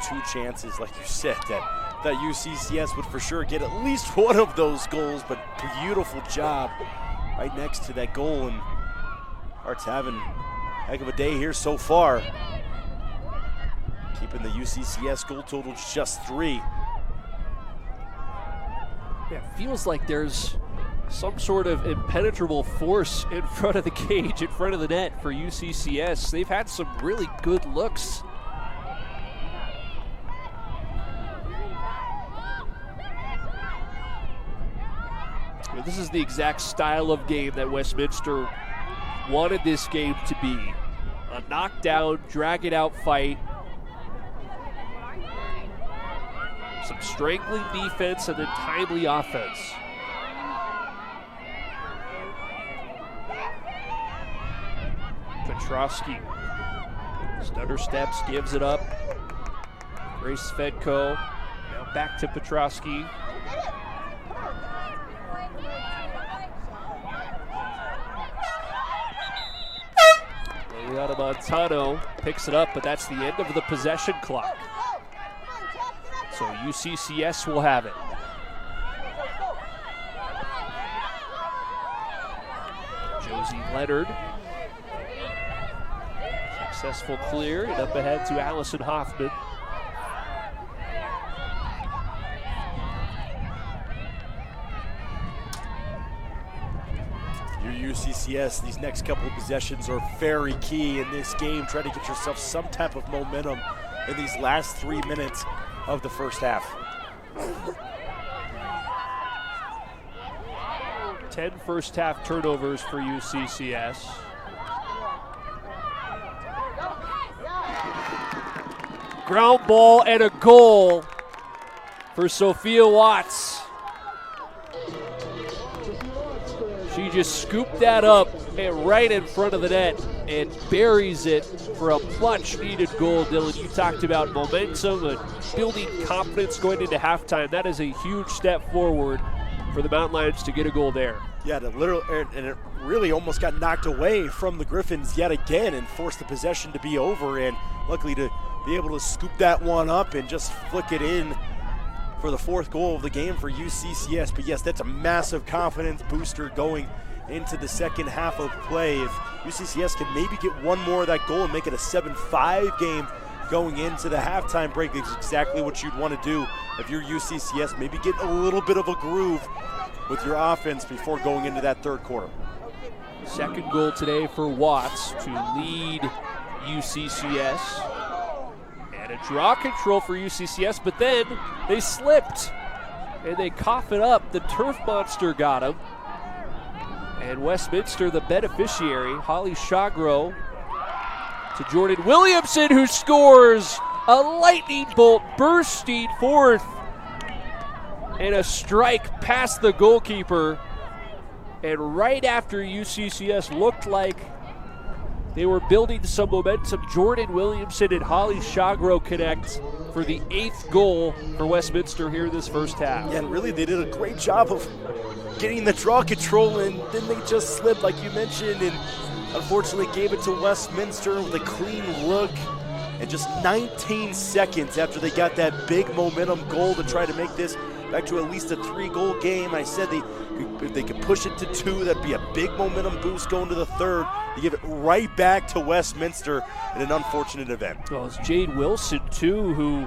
2 chances, like you said, that UCCS would for sure get at least one of those goals, but beautiful job right next to that goal, and Hart's having a heck of a day here so far. Keeping the UCCS goal total just 3. Yeah, it feels like there's some sort of impenetrable force in front of the cage, in front of the net for UCCS. They've had some really good looks. This is the exact style of game that Westminster wanted this game to be. A knockdown, drag-it-out fight. Some strangling defense and then timely offense. Petrosky stutter steps, gives it up. Grace Fedko now back to Petrosky. Liliana Montano picks it up, but that's the end of the possession clock. So UCCS will have it. Josie Leonard. Successful clear, and up ahead to Allison Hoffman. Your UCCS, these next couple of possessions are very key in this game. Try to get yourself some type of momentum in these last 3 minutes of the first half. 10 first half turnovers for UCCS. Ground ball and a goal for Sophia Watts. She just scooped that up and right in front of the net and buries it for a much-needed goal. Dylan, you talked about momentum and building confidence going into halftime. That is a huge step forward for the Mountain Lions to get a goal there. Yeah, and it really almost got knocked away from the Griffins yet again and forced the possession to be over, and luckily to be able to scoop that one up and just flick it in for the 4th goal of the game for UCCS. But yes, that's a massive confidence booster going into the second half of play. If UCCS can maybe get one more of that goal and make it a 7-5 game going into the halftime break, is exactly what you'd want to do if you're UCCS. Maybe get a little bit of a groove with your offense before going into that 3rd quarter. Second goal today for Watts to lead UCCS. And a draw control for UCCS, but then they slipped and they cough it up. The turf monster got him. And Westminster, the beneficiary, Holly Shagro to Jordan Williamson, who scores a lightning bolt bursting forth and a strike past the goalkeeper. And right after UCCS looked like they were building some momentum, Jordan Williamson and Holly Shagro connect for the 8th goal for Westminster here in this first half. Yeah, and really they did a great job of getting the draw control, and then they just slipped, like you mentioned, and unfortunately gave it to Westminster with a clean look. And just 19 seconds after they got that big momentum goal to try to make this back to at least a 3-goal game. I said if they could push it to 2, that'd be a big momentum boost going to the 3rd. They give it right back to Westminster in an unfortunate event. Well, it's Jade Wilson, too, who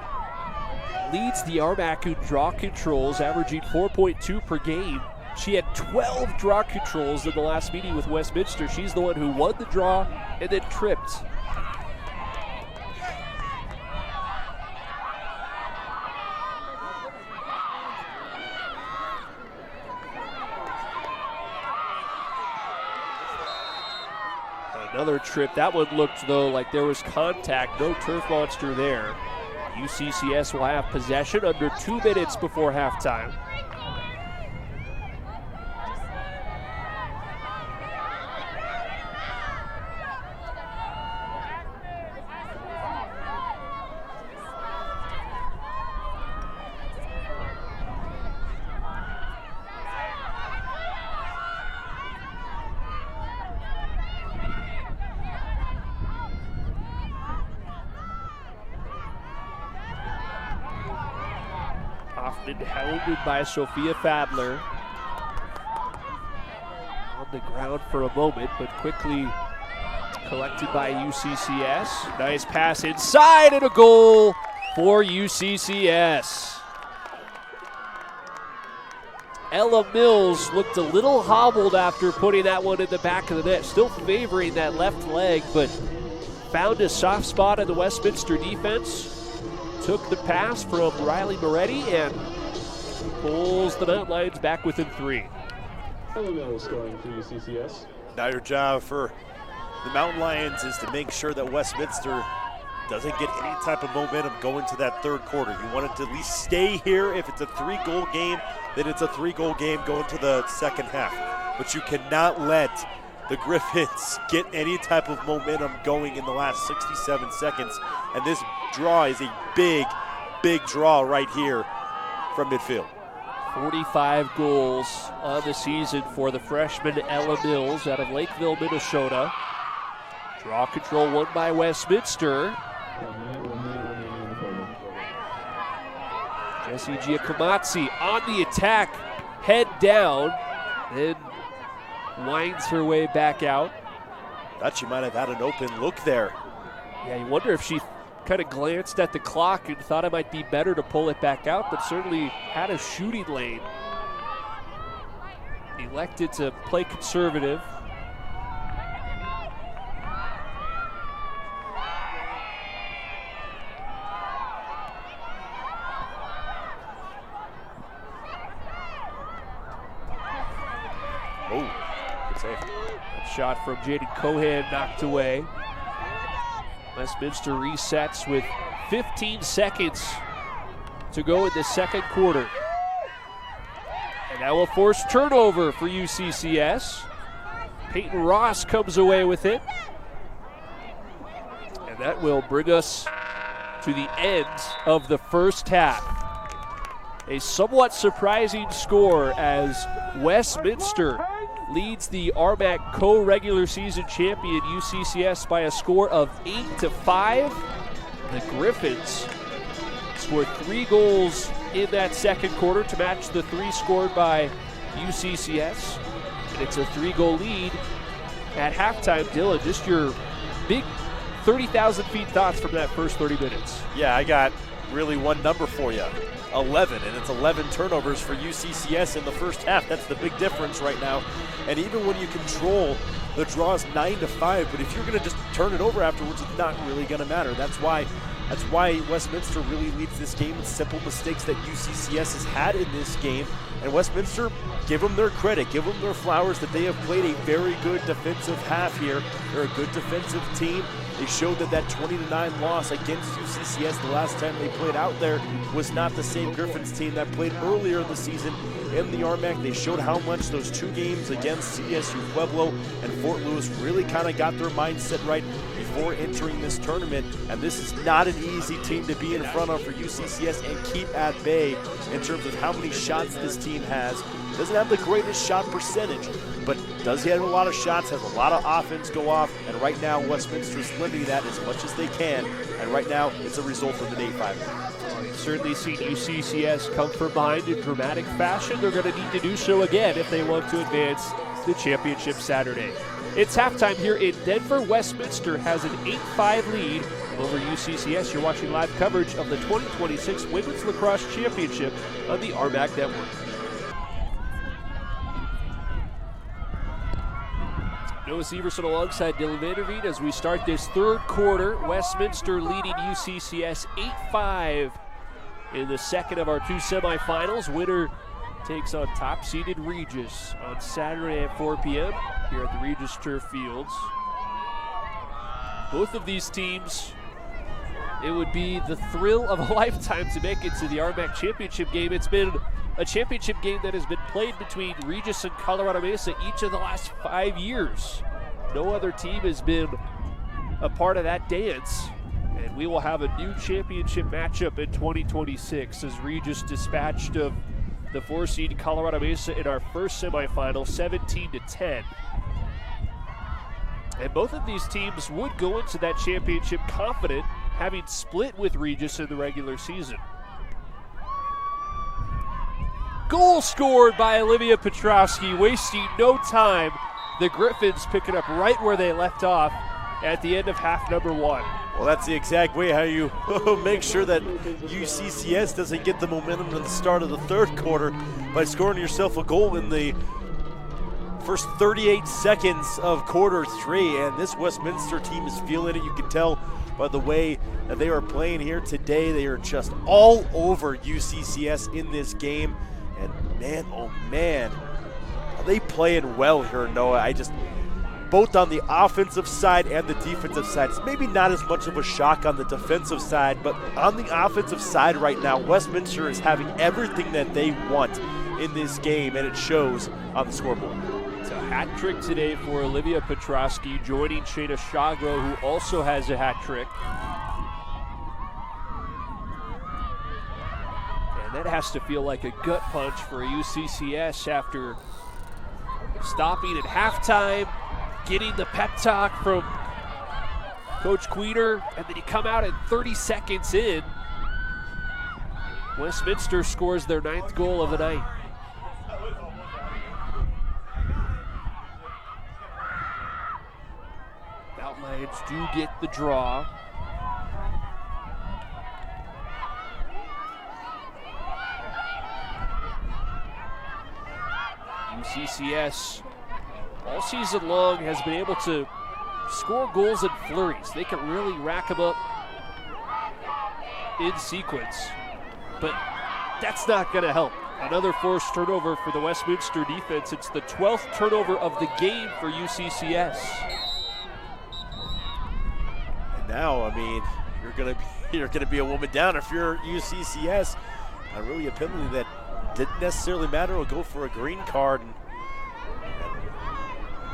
leads the RMAC in draw controls, averaging 4.2 per game. She had 12 draw controls in the last meeting with Westminster. She's the one who won the draw and then tripped. Another trip. That one looked, though, like there was contact. No turf monster there. UCCS will have possession under 2 minutes before halftime. Been hounded by Sophia Fadler. On the ground for a moment, but quickly collected by UCCS. Nice pass inside and a goal for UCCS. Ella Mills looked a little hobbled after putting that one in the back of the net. Still favoring that left leg, but found a soft spot in the Westminster defense. Took the pass from Riley Moretti and pulls the Mountain Lions back within 3. Ella Mills scoring for UCCS. Now your job for the Mountain Lions is to make sure that Westminster doesn't get any type of momentum going to that third quarter. You want it to at least stay here. If it's a 3-goal game, then it's a 3-goal game going to the second half. But you cannot let the Griffins get any type of momentum going in the last 67 seconds. And this draw is a big, big draw right here from midfield. 45 goals on the season for the freshman Ella Mills out of Lakeville, Minnesota. Draw control won by Westminster. Jessie Giacomazzi on the attack, head down, then winds her way back out. Thought she might have had an open look there. Yeah, you wonder if she kind of glanced at the clock and thought it might be better to pull it back out, but certainly had a shooting lane. Elected to play conservative. Oh, good save. That shot from Jaden Cohan knocked away. Westminster resets with 15 seconds to go in the second quarter. And that will force turnover for UCCS. Peyton Ross comes away with it. And that will bring us to the end of the first half. A somewhat surprising score as Westminster leads the RMAC co-regular season champion UCCS by a score of 8-5. The Griffins scored 3 goals in that second quarter to match the 3 scored by UCCS. And it's a 3-goal lead at halftime. Dylan, just your big 30,000 feet thoughts from that first 30 minutes. Yeah, I got really one number for you. 11, and it's 11 turnovers for UCCS in the first half. That's the big difference right now. And even when you control the draws 9-5, but if you're going to just turn it over afterwards, it's not really going to matter. That's why Westminster really leads this game with simple mistakes that UCCS has had in this game. And Westminster, give them their credit, give them their flowers that they have played a very good defensive half here. They're a good defensive team. They showed that 20-9 loss against UCCS the last time they played out there was not the same Griffins team that played earlier in the season in the RMAC. They showed how much those 2 games against CSU Pueblo and Fort Lewis really kind of got their mindset right before entering this tournament. And this is not an easy team to be in front of for UCCS and keep at bay in terms of how many shots this team has. Doesn't have the greatest shot percentage, but does have a lot of shots, has a lot of offense go off, and right now Westminster's limiting that as much as they can, and right now it's a result of an 8-5. We've certainly seen UCCS come from behind in dramatic fashion. They're going to need to do so again if they want to advance the championship Saturday. It's halftime here in Denver. Westminster has an 8-5 lead over UCCS. You're watching live coverage of the 2026 Women's Lacrosse Championship on the RMAC Network. Noah Severson alongside Dylan Vanderveen as we start this third quarter. Westminster leading UCCS 8-5 in the second of our 2 semifinals. Winner takes on top-seeded Regis on Saturday at 4 p.m. here at the Regis Turf Fields. Both of these teams, it would be the thrill of a lifetime to make it to the RMAC championship game. It's been a championship game that has been played between Regis and Colorado Mesa each of the last 5 years. No other team has been a part of that dance. And we will have a new championship matchup in 2026 as Regis dispatched of the 4-seed Colorado Mesa in our first semifinal, 17-10. And both of these teams would go into that championship confident, having split with Regis in the regular season. Goal scored by Olivia Petrowski, wasting no time. The Griffins picking up right where they left off at the end of half number 1. Well, that's the exact way how you make sure that UCCS doesn't get the momentum at the start of the third quarter by scoring yourself a goal in the first 38 seconds of quarter 3. And this Westminster team is feeling it. You can tell by the way that they are playing here today. They are just all over UCCS in this game. And man, oh man, are they playing well here, Noah. Both on the offensive side and the defensive side. It's maybe not as much of a shock on the defensive side, but on the offensive side right now, Westminster is having everything that they want in this game, and it shows on the scoreboard. It's a hat trick today for Olivia Petrowski, joining Shayna Shagro, who also has a hat trick. And that has to feel like a gut punch for UCCS after stopping at halftime, getting the pep talk from Coach Queener, and then you come out at 30 seconds in. Westminster scores their 9th goal of the night. Mountain Lions do get the draw. UCCS all season long has been able to score goals in flurries. They can really rack them up in sequence, but that's not going to help. Another forced turnover for the Westminster defense. It's the 12th turnover of the game for UCCS. And now, I mean, you're gonna be a woman down if you're UCCS. Really a penalty that didn't necessarily matter. Will go for a green card and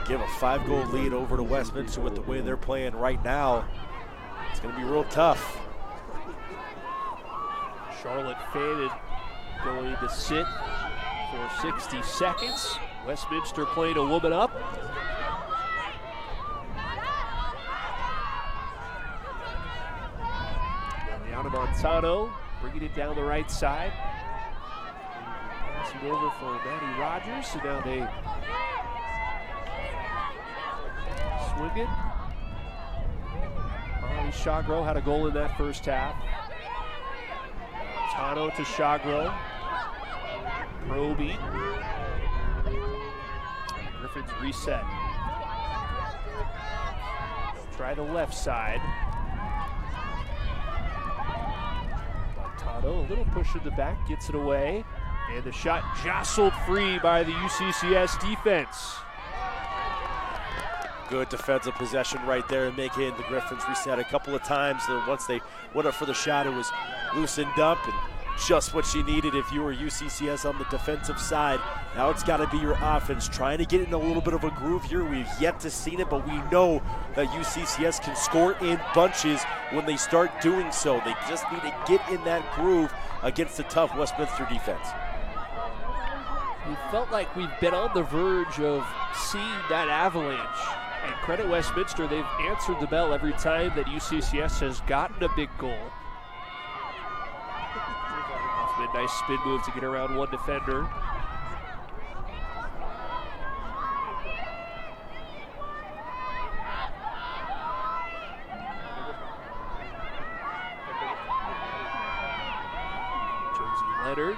give a 5-goal lead over to Westminster with the way they're playing right now. It's going to be real tough. Charlotte Fannin going to sit for 60 seconds. Westminster playing a woman up. Liana Montano bringing it down the right side. Passing over for Maddie Rogers, so now they swing it. Molly Shagro had a goal in that first half. Montano to Shagro. Proby. Griffins reset. Try the left side. Montano, a little push in the back, gets it away. And the shot jostled free by the UCCS defense. Good defensive possession right there and making the Griffins reset a couple of times. Once they went up for the shot, it was loosened up and just what she needed if you were UCCS on the defensive side. Now it's got to be your offense trying to get in a little bit of a groove here. We've yet to see it, but we know that UCCS can score in bunches when they start doing so. They just need to get in that groove against the tough Westminster defense. We felt like we've been on the verge of seeing that avalanche. And credit Westminster, they've answered the bell every time that UCCS has gotten a big goal. Hoffman, nice spin move to get around one defender. Josie Leonard.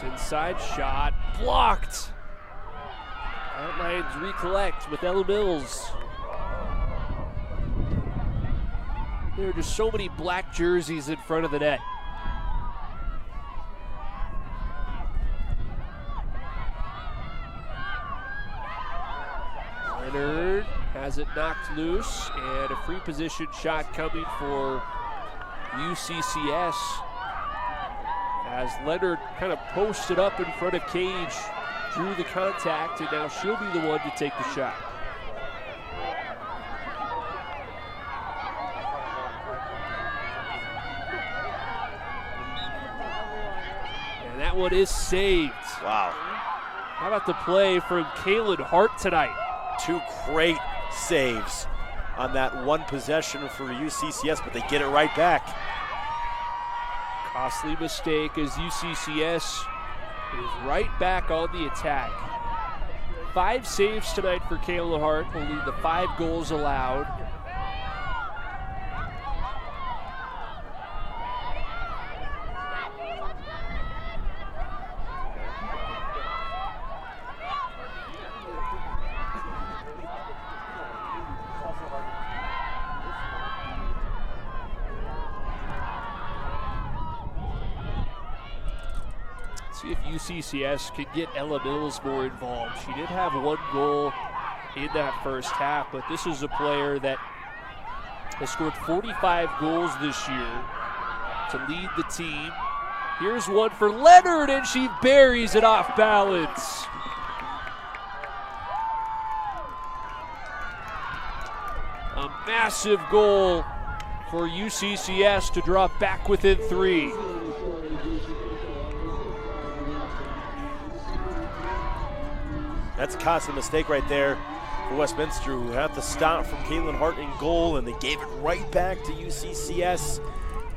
Inside shot, blocked. Lions recollect with Ella Mills. There are just so many black jerseys in front of the net. Leonard has it knocked loose, and a free position shot coming for UCCS. As Leonard kind of posted up in front of Cage, drew the contact, and now she'll be the one to take the shot. And that one is saved. Wow. How about the play from Kaylin Hart tonight? Two great saves on that one possession for UCCS, but they get it right back. Costly mistake as UCCS is right back on the attack. 5 saves tonight for Kayla Hart, only the 5 goals allowed. See if UCCS can get Ella Mills more involved. She did have 1 goal in that first half, but this is a player that has scored 45 goals this year to lead the team. Here's one for Leonard, and she buries it off balance. A massive goal for UCCS to drop back within 3. That's a costly mistake right there for Westminster, who had the stop from Caitlin Hart in goal, and they gave it right back to UCCS.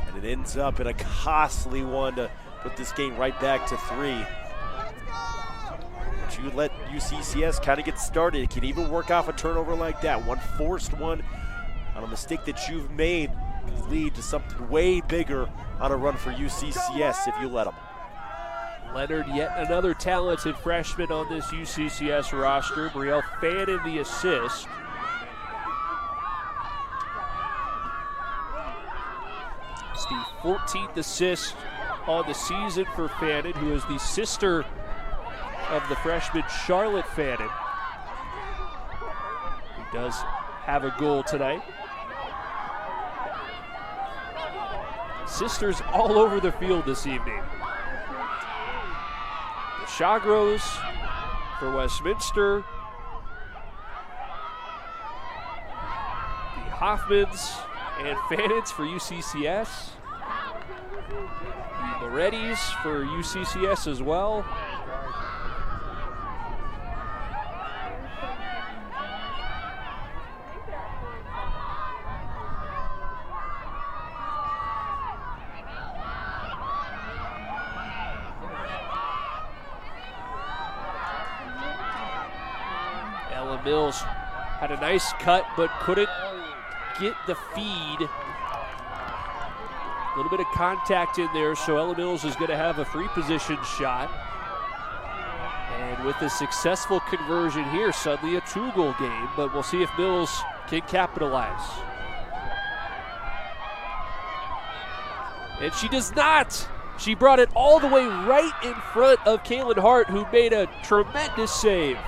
And it ends up in a costly one to put this game right back to 3. But you let UCCS kind of get started. It can even work off a turnover like that. One forced one on a mistake that you've made can lead to something way bigger on a run for UCCS if you let them. Leonard, yet another talented freshman on this UCCS roster. Brielle Fannin the assist. It's the 14th assist on the season for Fannin, who is the sister of the freshman Charlotte Fannin, who does have a goal tonight. Sisters all over the field this evening. Chagros for Westminster. The Hoffmans and Fannins for UCCS. The Morettis for UCCS as well. Mills had a nice cut, but couldn't get the feed. A little bit of contact in there, so Ella Mills is going to have a free position shot. And with a successful conversion here, suddenly a 2-goal game, but we'll see if Mills can capitalize. And she does not. She brought it all the way right in front of Kaylin Hart, who made a tremendous save.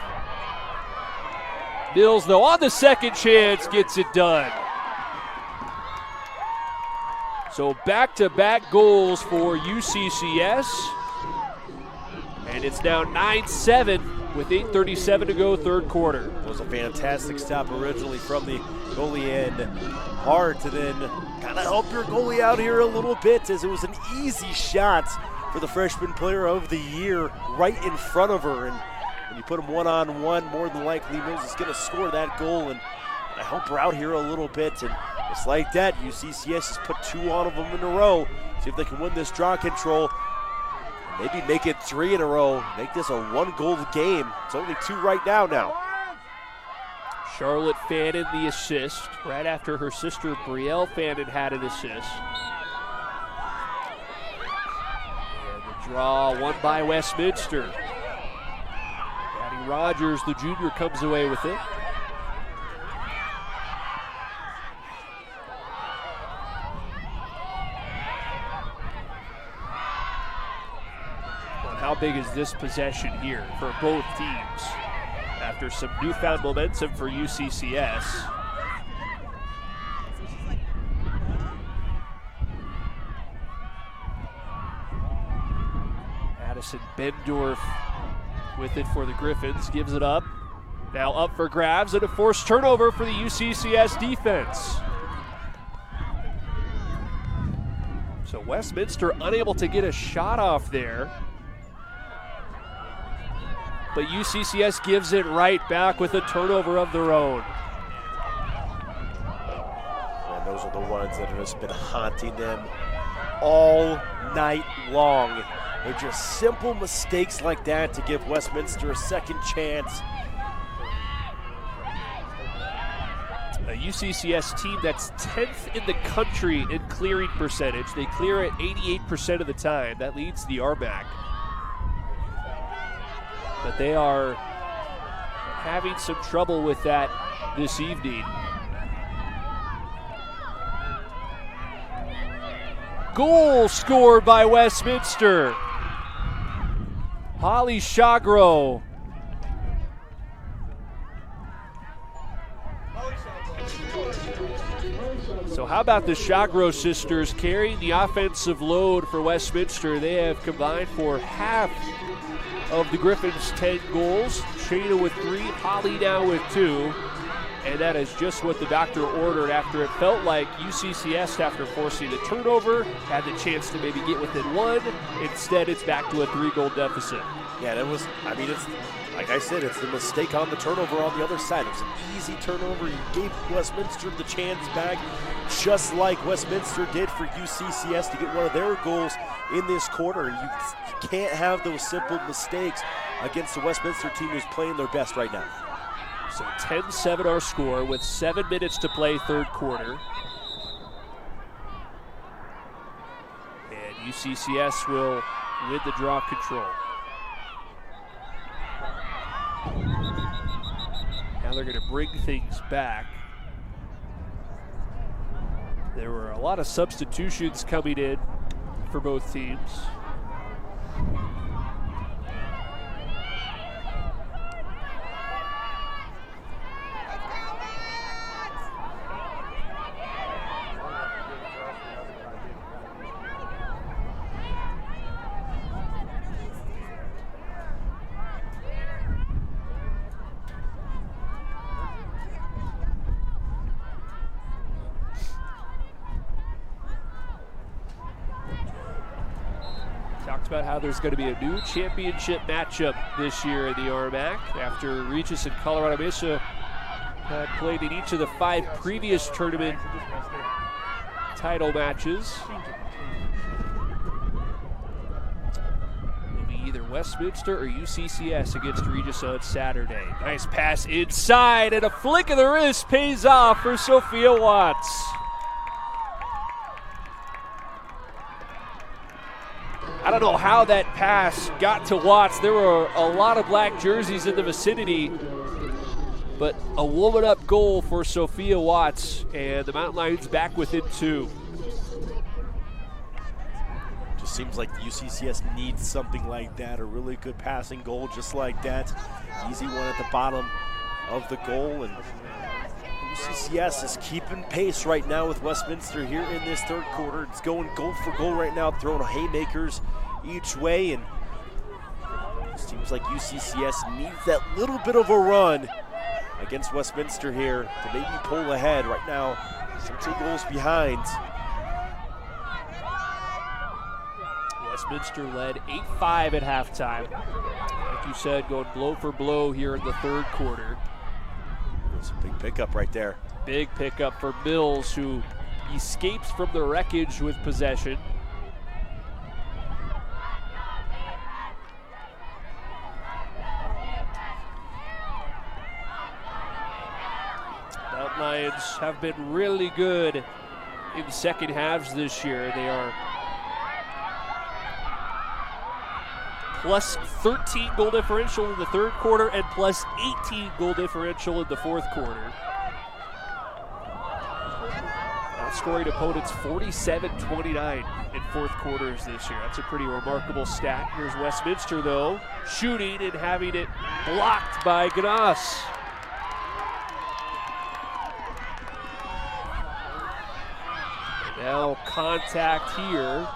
Mills, though, on the second chance, gets it done. So back-to-back goals for UCCS. And it's now 9-7 with 8:37 to go, third quarter. It was a fantastic stop originally from the goalie and Hart to then kind of help your goalie out here a little bit, as it was an easy shot for the freshman player of the year right in front of her. And when you put them one-on-one, more than likely Mills is going to score that goal and help her out here a little bit. And just like that, UCCS has put 2 on of them in a row. See if they can win this draw control. Maybe make it 3 in a row. Make this a 1-goal game. It's only 2 right now. Charlotte Fannin the assist right after her sister Brielle Fannin had an assist. And the draw won by Westminster. Rogers, the junior, comes away with it. Well, how big is this possession here for both teams after some newfound momentum for UCCS? Addison Bendorf with it for the Griffins, gives it up. Now up for grabs and a forced turnover for the UCCS defense. So Westminster unable to get a shot off there. But UCCS gives it right back with a turnover of their own. those are the ones that have just been haunting them all night long. They're just simple mistakes like that to give Westminster a second chance. A UCCS team that's 10th in the country in clearing percentage. They clear it 88% of the time. That leads the RMAC. But they are having some trouble with that this evening. Goal scored by Westminster. Holly Shagro. So how about the Shagro sisters carrying the offensive load for Westminster? They have combined for half of the Griffins' 10 goals. Shayna with 3, Holly now with 2. And that is just what the doctor ordered after it felt like UCCS, after forcing a turnover, had the chance to maybe get within 1. Instead, it's back to a 3-goal deficit. Yeah, that was, I mean, it's, like I said, it's the mistake on the turnover on the other side. It was an easy turnover. You gave Westminster the chance back, just like Westminster did for UCCS to get one of their goals in this quarter. And you can't have those simple mistakes against the Westminster team who's playing their best right now. So 10-7 our score with 7 minutes to play third quarter. And UCCS will win the draw control. Now they're going to bring things back. There were a lot of substitutions coming in for both teams. About how there's going to be a new championship matchup this year in the RMAC after Regis and Colorado Mesa had played in each of the 5 previous tournament title matches. It'll be either Westminster or UCCS against Regis on Saturday. Nice pass inside, and a flick of the wrist pays off for Sophia Watts. I don't know how that pass got to Watts. There were a lot of black jerseys in the vicinity, but a woman-up goal for Sophia Watts, and the Mountain Lions back within 2. Just seems like UCCS needs something like that, a really good passing goal just like that. Easy one at the bottom of the goal, and UCCS is keeping pace right now with Westminster here in this third quarter. It's going goal for goal right now, throwing haymakers each way, and it seems like UCCS needs that little bit of a run against Westminster here to maybe pull ahead. Right now, some 2 goals behind. Westminster led 8-5 at halftime. Like you said, going blow for blow here in the third quarter. It's a big pickup right there. Big pickup for Mills, who escapes from the wreckage with possession. Mountain Lions have been really good in second halves this year. They are plus 13 goal differential in the third quarter and plus 18 goal differential in the fourth quarter. Outscoring opponents 47-29 in fourth quarters this year. That's a pretty remarkable stat. Here's Westminster, though, shooting and having it blocked by Gnass. Now contact here.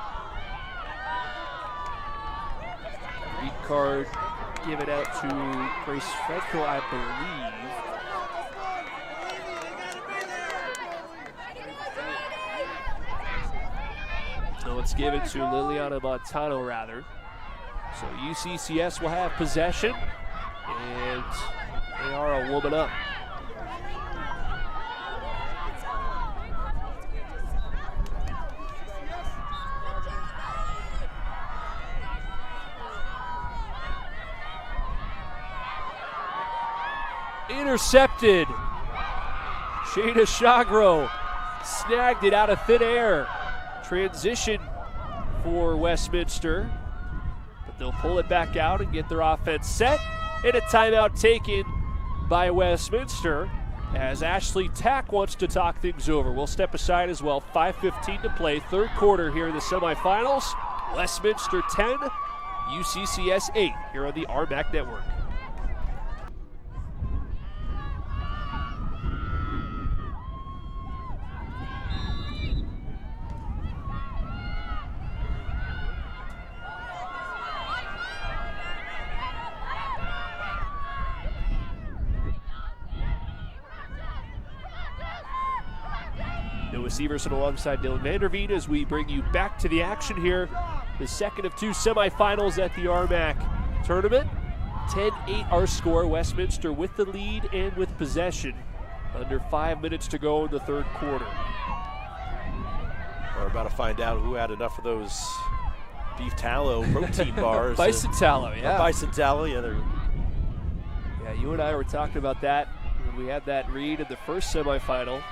Red card given out to Grace Fredko, I believe. So it's given to Liliana Montano, rather. So UCCS will have possession, and they are a woman up. intercepted. Shayna Shagro snagged it out of thin air. Transition for Westminster, but they'll pull it back out and get their offense set. And a timeout taken by Westminster as Ashley Tack wants to talk things over. We'll step aside as well. 5:15 to play, third quarter here in the semifinals. Westminster 10, UCCS 8 here on the RMAC Network. Noah Severson alongside Dylan Vanderveen as we bring you back to the action here. The second of two semifinals at the RMAC tournament. 10-8 our score. Westminster with the lead and with possession. Under 5 minutes to go in the third quarter. We're about to find out who had enough of those beef tallow protein bars. Bison tallow, yeah. Bison tallow, yeah. Yeah, you and I were talking about that when we had that read in the first semifinal.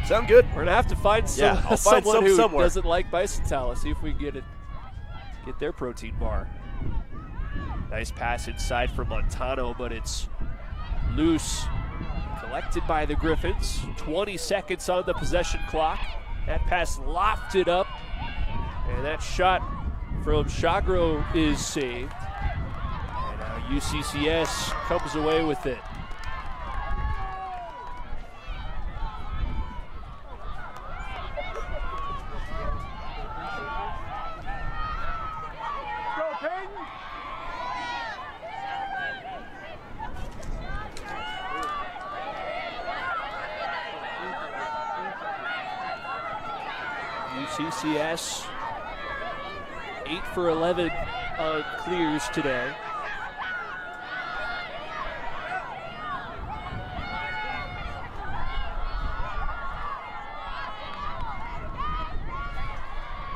Sound good? We're gonna have to find someone who doesn't like bison tallow. See if we can get their protein bar. Nice pass inside for Montano, but it's loose. Collected by the Griffins. 20 seconds on the possession clock. That pass lofted up, and that shot from Shagro is saved. And now UCCS comes away with it. UCCS 8 for 11 on clears today.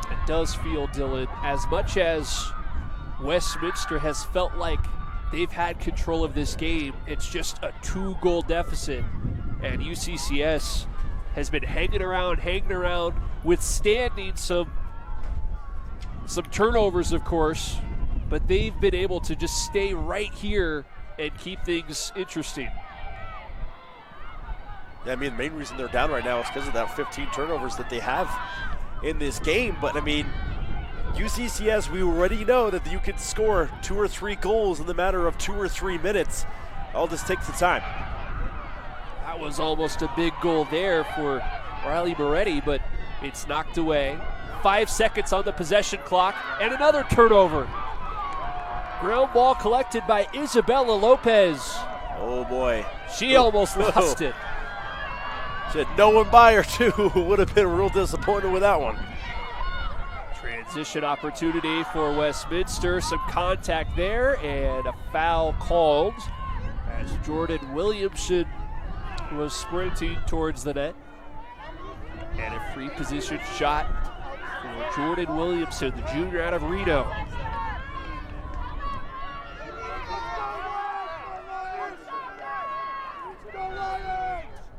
It does feel, Dylan, as much as Westminster has felt like they've had control of this game, it's just a 2-goal deficit, and UCCS has been hanging around, withstanding some turnovers, of course, but they've been able to just stay right here and keep things interesting. Yeah, I mean, the main reason they're down right now is because of that 15 turnovers that they have in this game. But, I mean, UCCS, we already know that you can score 2 or 3 goals in the matter of 2 or 3 minutes. All this takes the time. That was almost a big goal there for Riley Moretti, but it's knocked away. 5 seconds on the possession clock, and another turnover. Ground ball collected by Isabella Lopez. Oh, boy. She almost lost it. She had no one by her, too. Would have been real disappointed with that one. Transition opportunity for Westminster. Some contact there, and a foul called as Jordan Williamson was sprinting towards the net. And a free position shot for Jordan Williamson, the junior out of Reno.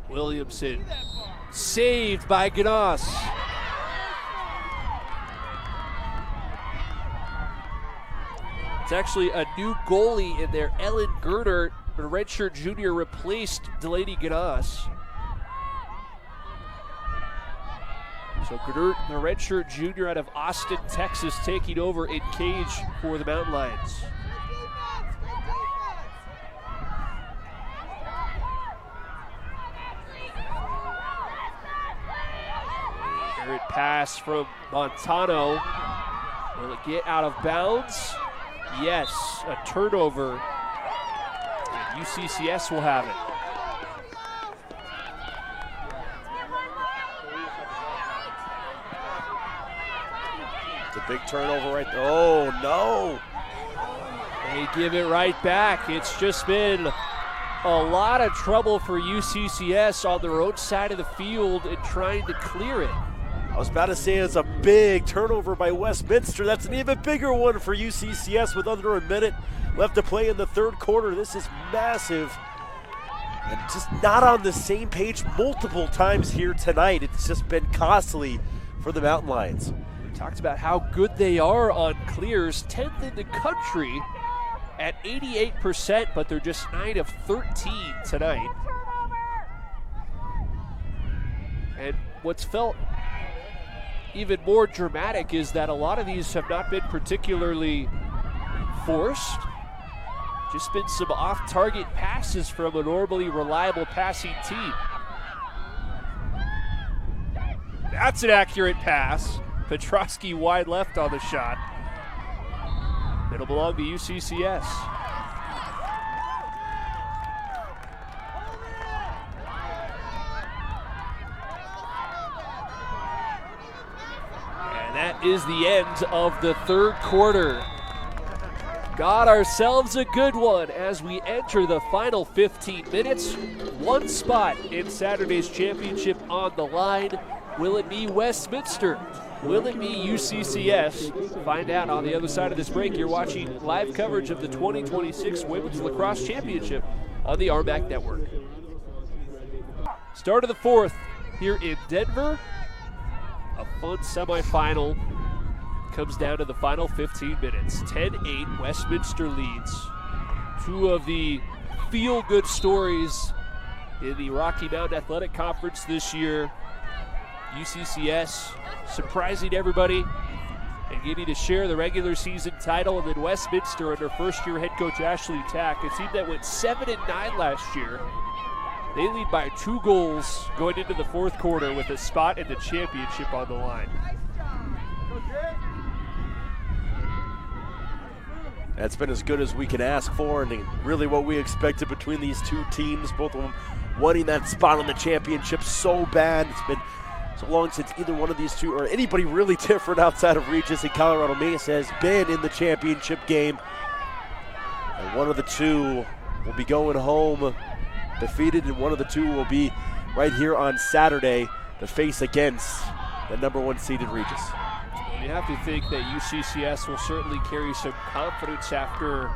Williamson saved by Ganas. It's actually a new goalie in there. Ellen Gerner, the redshirt junior, replaced Delaney Ganas. So Gerdert, the redshirt junior out of Austin, Texas, taking over in cage for the Mountain Lions. Carrot pass from Montano. Will it get out of bounds? Yes, a turnover. And UCCS will have it. It's a big turnover right there. Oh, no. They give it right back. It's just been a lot of trouble for UCCS on their own side of the field and trying to clear it. I was about to say it's a big turnover by Westminster. That's an even bigger one for UCCS with under a minute left to play in the third quarter. This is massive. and just not on the same page multiple times here tonight. It's just been costly for the Mountain Lions. We talked about how good they are on clears, 10th in the country at 88%, but they're just 9 of 13 tonight. And what's felt even more dramatic is that a lot of these have not been particularly forced. Just been some off-target passes from a normally reliable passing team. That's an accurate pass. Petrosky wide left on the shot. It'll belong to UCCS. And that is the end of the third quarter. Got ourselves a good one as we enter the final 15 minutes. One spot in Saturday's championship on the line. Will it be Westminster? Will it be UCCS? Find out on the other side of this break. You're watching live coverage of the 2026 Women's Lacrosse Championship on the RMAC Network. Start of the fourth here in Denver. A fun semifinal. Comes down to the final 15 minutes. 10-8, Westminster leads. Two of the feel-good stories in the Rocky Mountain Athletic Conference this year. UCCS surprising everybody and getting to share the regular season title, and then Westminster under first-year head coach Ashley Tack, a team that went 7-9 last year. They lead by 2 goals going into the fourth quarter with a spot in the championship on the line. That's been as good as we can ask for, and really what we expected between these two teams, both of them wanting that spot on the championship so bad. It's been so long since either one of these two, or anybody really different outside of Regis and Colorado Mesa, has been in the championship game. And one of the two will be going home defeated, and one of the two will be right here on Saturday to face against the number 1 seeded Regis. You have to think that UCCS will certainly carry some confidence after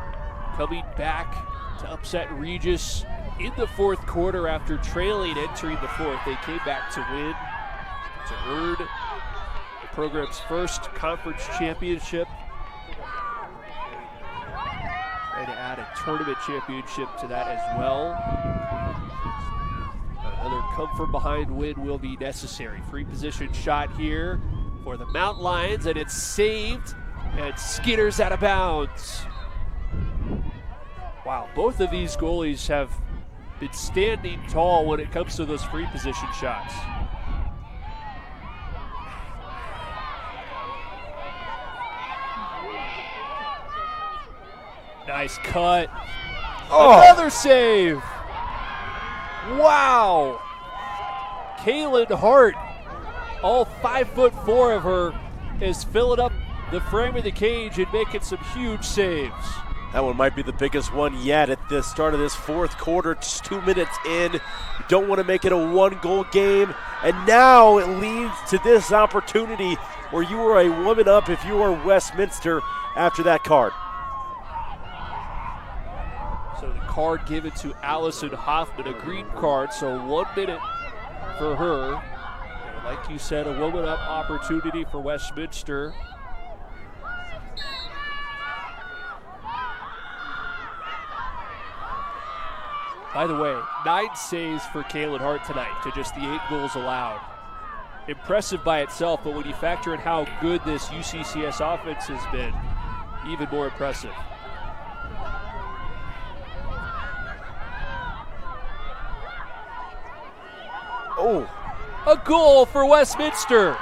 coming back to upset Regis in the fourth quarter after trailing entering the fourth. They came back to win, to earn the program's first conference championship, and to add a tournament championship to that as well. Another come-from-behind win will be necessary. Free position shot here for the Mountain Lions, and it's saved and skitters out of bounds. Wow, both of these goalies have been standing tall when it comes to those free position shots. Nice cut. Oh. Another save. Wow. Kaylin Hart, all 5'4" of her, is filling up the frame of the cage and making some huge saves. That one might be the biggest one yet at the start of this fourth quarter. Just 2 minutes in. You don't want to make it a 1-goal game. And now it leads to this opportunity where you are a woman up if you are Westminster after that card. So the card given to Allison Hoffman, a green card, so 1 minute for her. And like you said, a woman up opportunity for Westminster. By the way, 9 saves for Kaylin Hart tonight to just the 8 goals allowed. Impressive by itself, but when you factor in how good this UCCS offense has been, even more impressive. Oh, a goal for Westminster.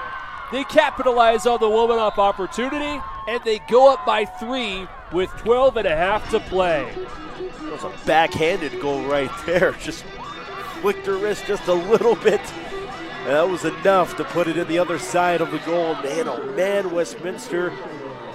They capitalize on the woman up opportunity, and they go up by 3 with 12 and a half to play. That was a backhanded goal right there. Just flicked her wrist just a little bit. And that was enough to put it in the other side of the goal. Man, oh man, Westminster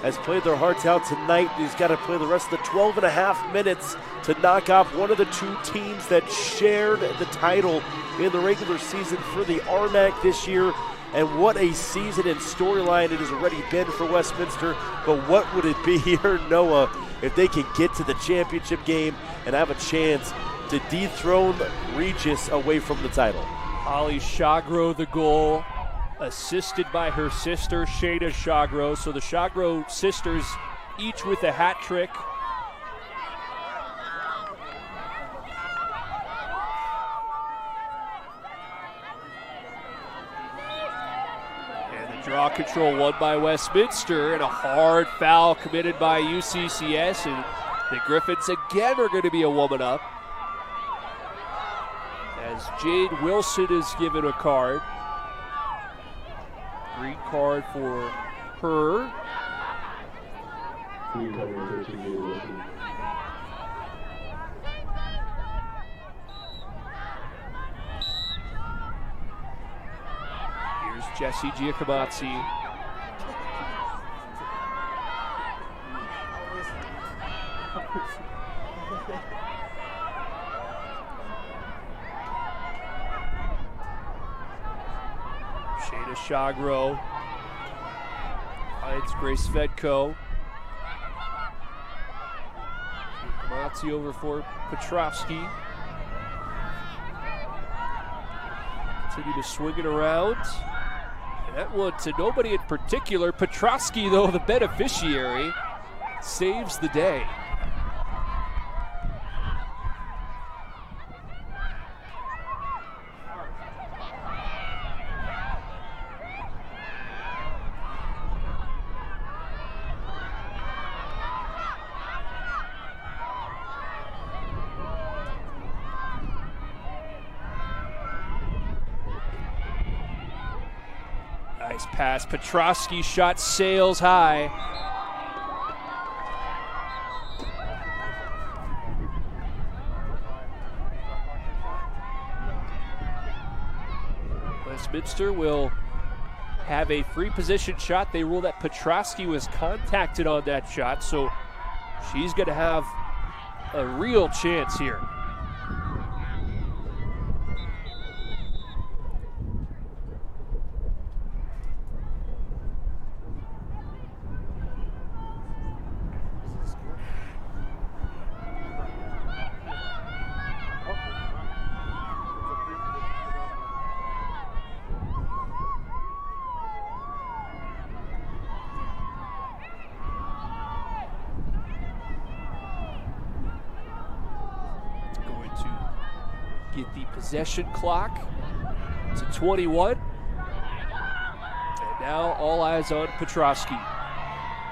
has played their hearts out tonight. He's got to play the rest of the 12 and a half minutes to knock off one of the 2 teams that shared the title in the regular season for the RMAC this year. And what a season and storyline it has already been for Westminster. But what would it be here, Noah, if they can get to the championship game and have a chance to dethrone Regis away from the title. Holly Shagro the goal, assisted by her sister Shayna Shagro. So the Shagro sisters each with a hat trick. Draw control won by Westminster, and a hard foul committed by UCCS, and the Griffins again are going to be a woman up as Jade Wilson is given a card. Green card for her. Green card number 13, Jade Wilson. Jessie Giacomazzi. Shayna Shagro finds Grace Vedko. Giacomazzi over for Petrovsky. Continue to swing it around. That one to nobody in particular. Petrovsky, though, the beneficiary, saves the day. Nice pass. Petrovsky shot sails high. Westminster will have a free position shot. They rule that Petrovsky was contacted on that shot, so she's going to have a real chance here. Get the possession clock to 21. And now all eyes on Petrovsky,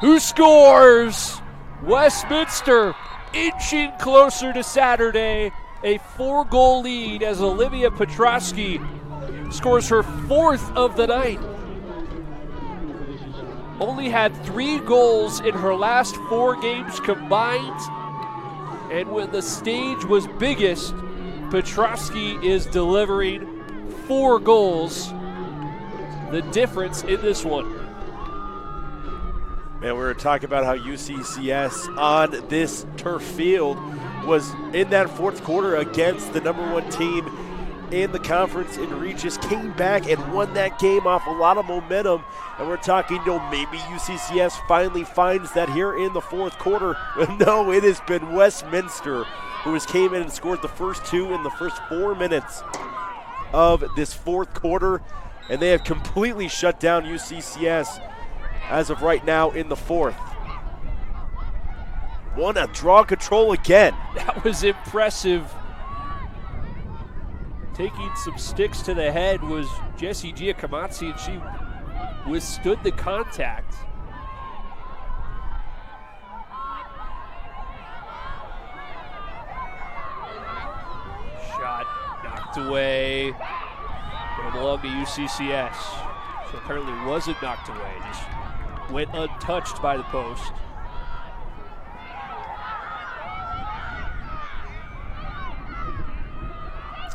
who scores! Westminster inching closer to Saturday. A 4-goal lead as Olivia Petrovsky scores her 4th of the night. Only had 3 goals in her last 4 games combined. And when the stage was biggest, Petrovsky is delivering 4 goals. The difference in this one. Man, we were talking about how UCCS on this turf field was in that 4th quarter against the #1 team in the conference in Regis, came back and won that game off a lot of momentum. And we're talking, maybe UCCS finally finds that here in the 4th quarter. No, it has been Westminster who has came in and scored the first 2 in the first 4 minutes of this 4th quarter. And they have completely shut down UCCS as of right now in the 4th. Won a draw control again. That was impressive. Taking some sticks to the head was Jessie Giacomazzi, and she withstood the contact. Shot knocked away. It'll belong to UCCS. So apparently wasn't knocked away, just went untouched by the post.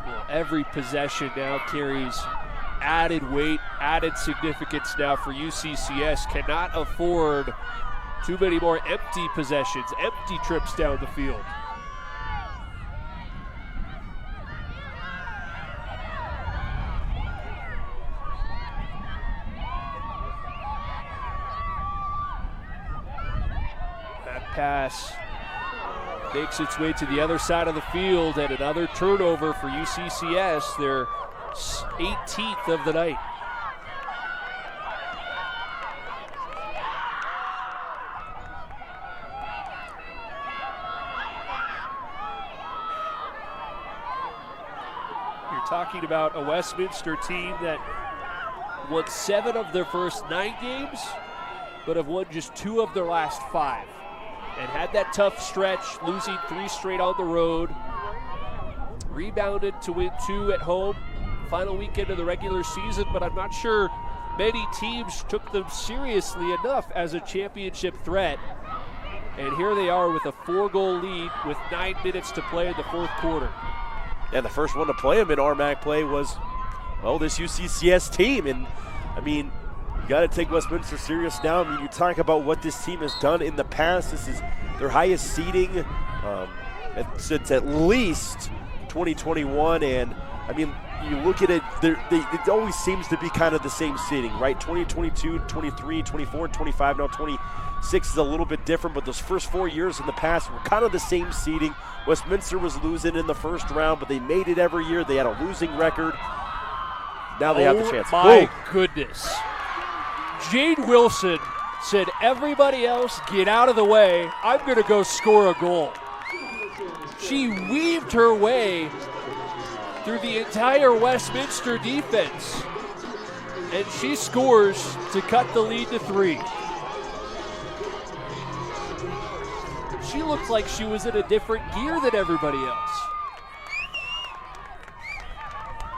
Well, every possession now carries added weight, added significance now for UCCS. Cannot afford too many more empty possessions, empty trips down the field. That pass makes its way to the other side of the field, and another turnover for UCCS, their 18th of the night. You're talking about a Westminster team that won 7 of their first 9 games, but have won just 2 of their last 5. And had that tough stretch, losing 3 straight on the road. Rebounded to win 2 at home, final weekend of the regular season, but I'm not sure many teams took them seriously enough as a championship threat. And here they are with a 4-goal lead with 9 minutes to play in the 4th quarter. And the first one to play them in RMAC play was, well, this UCCS team. And, I mean, you got to take Westminster serious now. I mean, you talk about what this team has done in the past. This is their highest seeding since at least 2021. And, I mean, you look at it, it always seems to be kind of the same seeding, right? 2022, 23, 24, 25, now 26 is a little bit different, but those first 4 years in the past were kind of the same seeding. Westminster was losing in the first round, but they made it every year. They had a losing record. Now they have the chance. Oh, my goodness. Jade Wilson said, everybody else get out of the way. I'm going to go score a goal. She weaved her way through the entire Westminster defense, and she scores to cut the lead to 3. She looked like she was in a different gear than everybody else.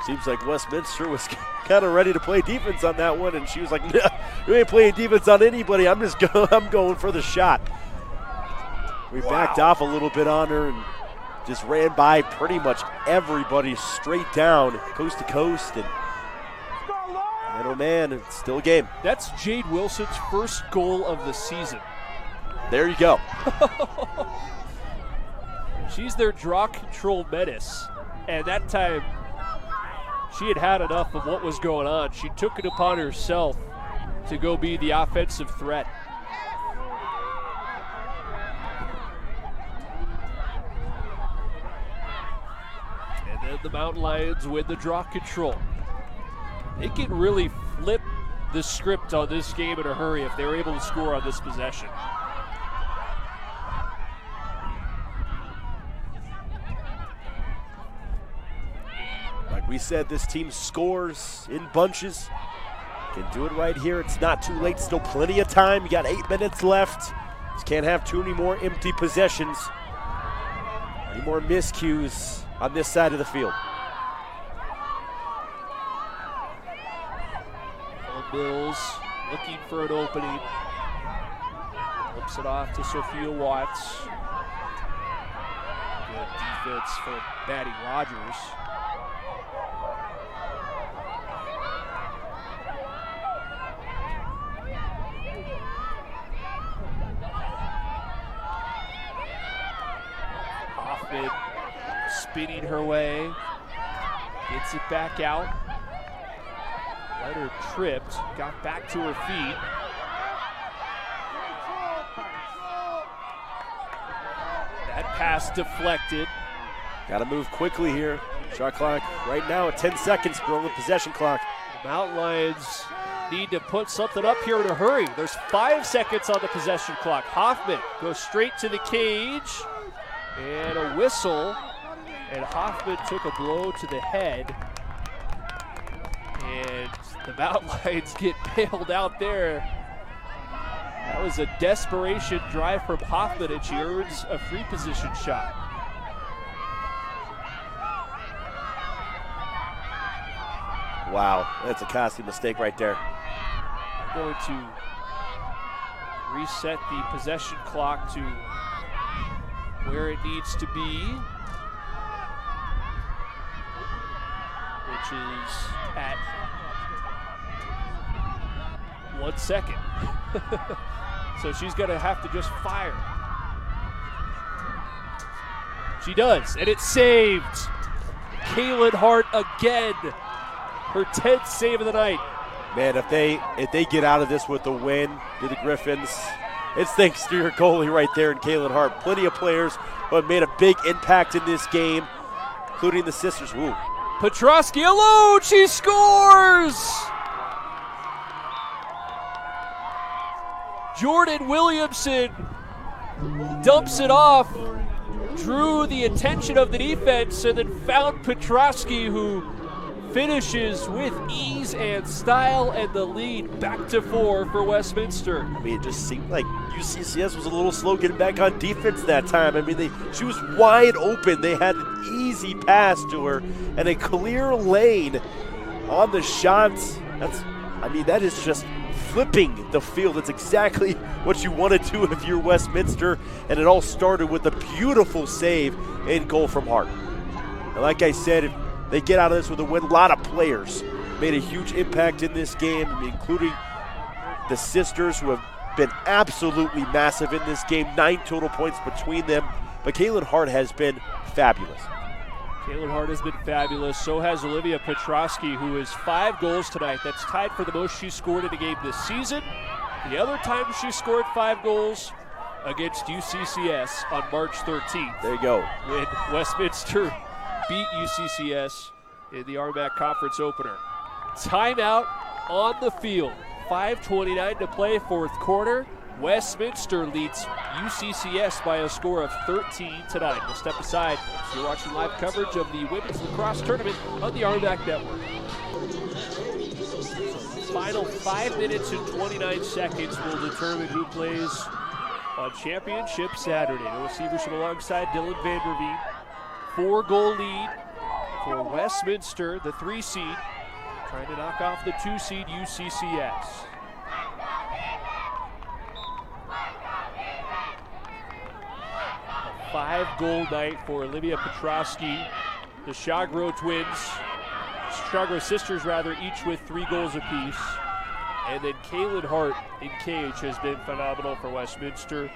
Seems like Westminster was kind of ready to play defense on that one, and she was like, "No, you ain't playing defense on anybody. I'm going for the shot." We backed off a little bit on her and just ran by pretty much everybody straight down, coast to coast, and oh man, it's still a game. That's Jade Wilson's first goal of the season. There you go. She's their draw control menace, and that time she had had enough of what was going on. She took it upon herself to go be the offensive threat. And then the Mountain Lions win the draw control. They can really flip the script on this game in a hurry if they're able to score on this possession. Like we said, this team scores in bunches. Can do it right here. It's not too late. Still plenty of time. You got 8 minutes left. Just can't have too many more empty possessions. Any more miscues on this side of the field. Mills looking for an opening. Flips it off to Sophia Watts. Good defense from Maddie Rogers. Hoffman spinning her way. Gets it back out. Let her tripped, got back to her feet. That pass deflected. Got to move quickly here. Shot clock right now at 10 seconds, we're on the possession clock. The Mountain Lions need to put something up here in a hurry. There's 5 seconds on the possession clock. Hoffman goes straight to the cage, and a whistle, and Hoffman took a blow to the head. And the Mountain Lions get bailed out there. That was a desperation drive from Hoffman, and she earns a free position shot. Wow, that's a costly mistake right there. We're going to reset the possession clock to where it needs to be, which is at 1 second. So she's going to have to just fire. She does, and it's saved. Kaylin Hart again, her 10th save of the night. Man, if they get out of this with a win, to the Griffins, it's thanks to your goalie right there in Kalen Hart. Plenty of players who have made a big impact in this game, including the sisters. Ooh. Petrosky alone, she scores! Jordan Williamson dumps it off, drew the attention of the defense, and then found Petrosky, who finishes with ease and style, and the lead back to 4 for Westminster. I mean, it just seemed like UCCS was a little slow getting back on defense that time. I mean, she was wide open. They had an easy pass to her and a clear lane on the shots. That is just flipping the field. That's exactly what you want to do if you're Westminster, and it all started with a beautiful save in goal from Hart. And like I said, if they get out of this with a win, a lot of players made a huge impact in this game, including the sisters, who have been absolutely massive in this game. 9 total points between them, but Kalen Hart has been fabulous. Kalen Hart has been fabulous. So has Olivia Petrosky, who has 5 goals tonight. That's tied for the most she's scored in a game this season. The other time she scored 5 goals against UCCS on March 13th. There you go. When Westminster beat UCCS in the RMAC Conference opener. Timeout on the field. 5:29 to play, 4th quarter. Westminster leads UCCS by a score of 13-9. We'll step aside. You're watching live coverage of the Women's Lacrosse Tournament on the RMAC Network. Final 5 minutes and 29 seconds will determine who plays on Championship Saturday. Noah Severson alongside Dylan Vanderveen. 4-goal lead for Westminster, the 3 seed, trying to knock off the 2 seed UCCS. A 5-goal night for Olivia Petrosky. The Shagro sisters each with 3 goals apiece. And then Kalen Hart in cage has been phenomenal for Westminster.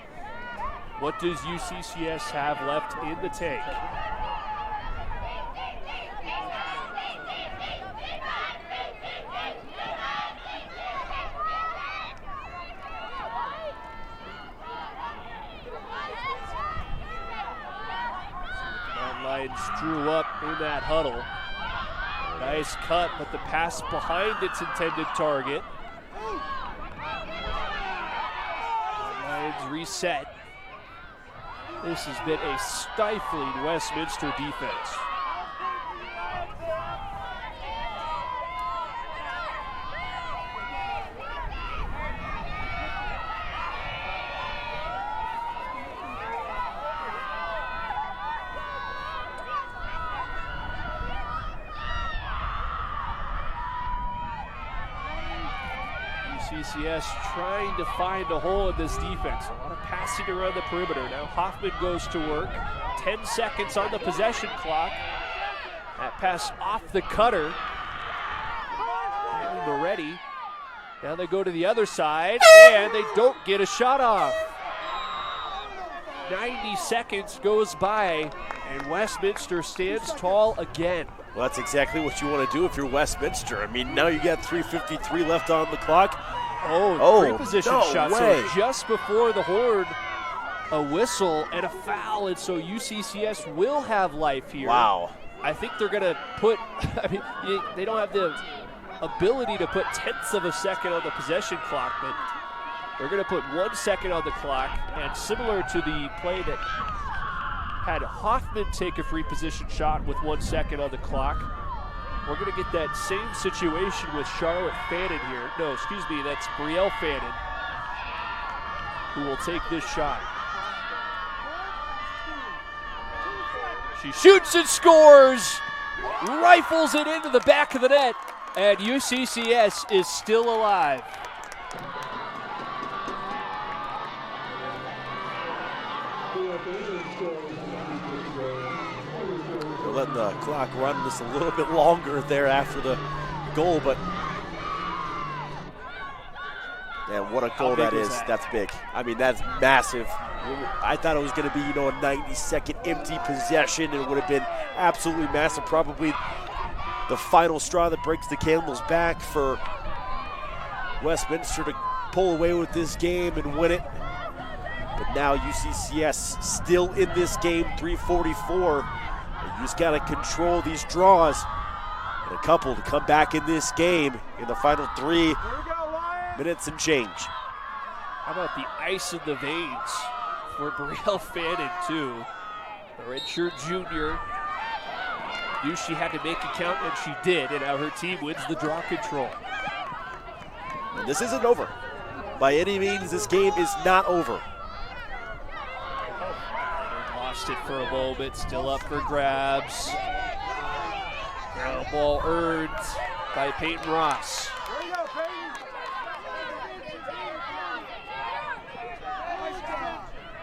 What does UCCS have left in the tank? Drew up in that huddle. Nice cut, but the pass behind its intended target. Lions reset. This has been a stifling Westminster defense. UCCS trying to find a hole in this defense. A lot of passing around the perimeter. Now Hoffman goes to work. 10 seconds on the possession clock. That pass off the cutter. And Moretti. Now they go to the other side, and they don't get a shot off. 90 seconds goes by, and Westminster stands tall again. Well, that's exactly what you want to do if you're Westminster. I mean, now you got 3:53 left on the clock. Pre-position shot. Way. So just before the horn, a whistle and a foul, and so UCCS will have life here. Wow. I think they're going to put, they don't have the ability to put tenths of a second on the possession clock, but they're going to put 1 second on the clock, and similar to the play that had Hoffman take a free position shot with 1 second on the clock, we're going to get that same situation with Charlotte Fannin here. No, excuse me, that's Brielle Fannin, who will take this shot. She shoots and scores, rifles it into the back of the net, and UCCS is still alive. They're letting the clock run just a little bit longer there after the goal, but man, what a goal that is. That's big. I mean, that's massive. I thought it was going to be, a 90-second empty possession, and it would have been absolutely massive. Probably the final straw that breaks the camel's back for Westminster to pull away with this game and win it. But now UCCS still in this game, 3:44. You just got to control these draws. And a couple to come back in this game in the final 3 minutes and change. How about the ice in the veins for Brielle Fannin, too? The redshirt junior. Knew she had to make it count, and she did, and now her team wins the draw control. And this isn't over. By any means, this game is not over. Lost it for a moment, still up for grabs. Ground ball earned by Peyton Ross.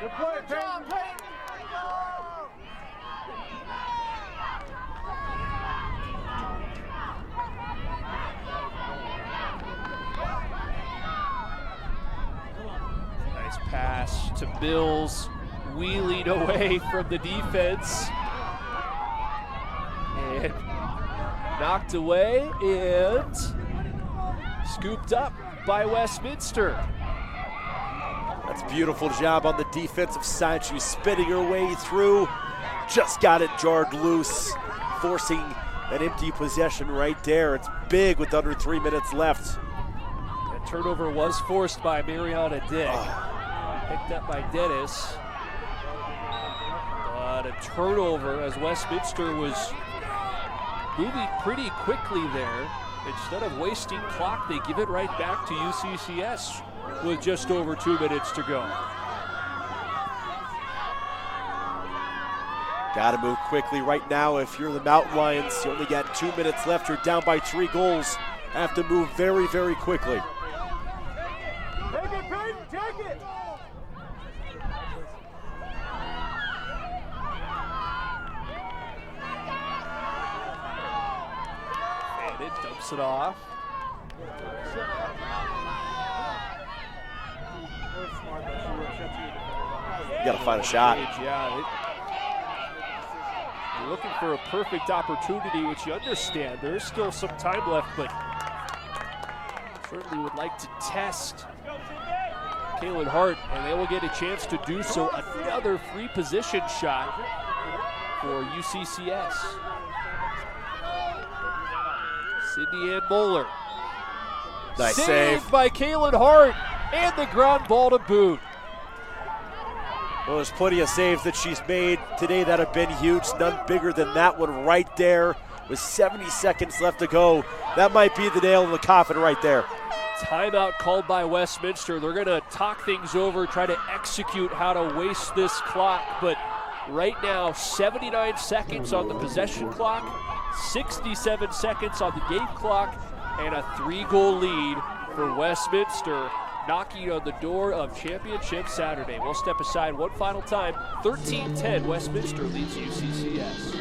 Good play, Peyton. Nice pass to Mills, wheeling away from the defense. And knocked away and scooped up by Westminster. That's a beautiful job on the defensive side. She was spinning her way through. Just got it jarred loose, forcing an empty possession right there. It's big with under 3 minutes left. That turnover was forced by Mariana Dick. Picked up by Dennis. But a turnover as Westminster was moving pretty quickly there. Instead of wasting clock, they give it right back to UCCS with just over 2 minutes to go. Got to move quickly right now. If you're the Mountain Lions, you only got 2 minutes left. You're down by 3 goals. Have to move very, very quickly. Take it, Peyton, take it! And it dumps it off. You got to find a shot. Yeah, you're looking for a perfect opportunity, which you understand. There is still some time left, but certainly would like to test Kaylin Hart, and they will get a chance to do so. Another free position shot for UCCS. Sydney Ann Moeller. Nice Saved save. by Kaylin Hart, and the ground ball to boot. Well, there's plenty of saves that she's made today that have been huge. None bigger than that one right there with 70 seconds left to go. That might be the nail in the coffin right there. Timeout called by Westminster. They're going to talk things over, try to execute how to waste this clock. But right now, 79 seconds on the possession clock, 67 seconds on the game clock, and a 3-goal lead for Westminster, knocking on the door of Championship Saturday. We'll step aside one final time. 13-10, Westminster leads UCCS.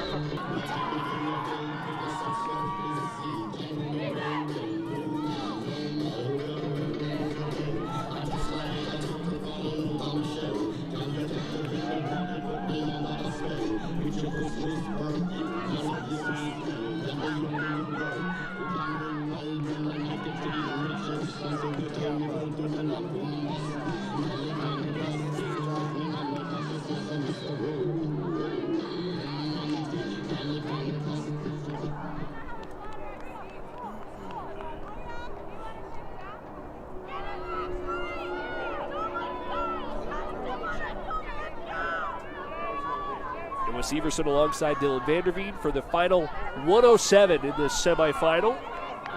Severson alongside Dylan Vanderveen for the final 107 in this semifinal.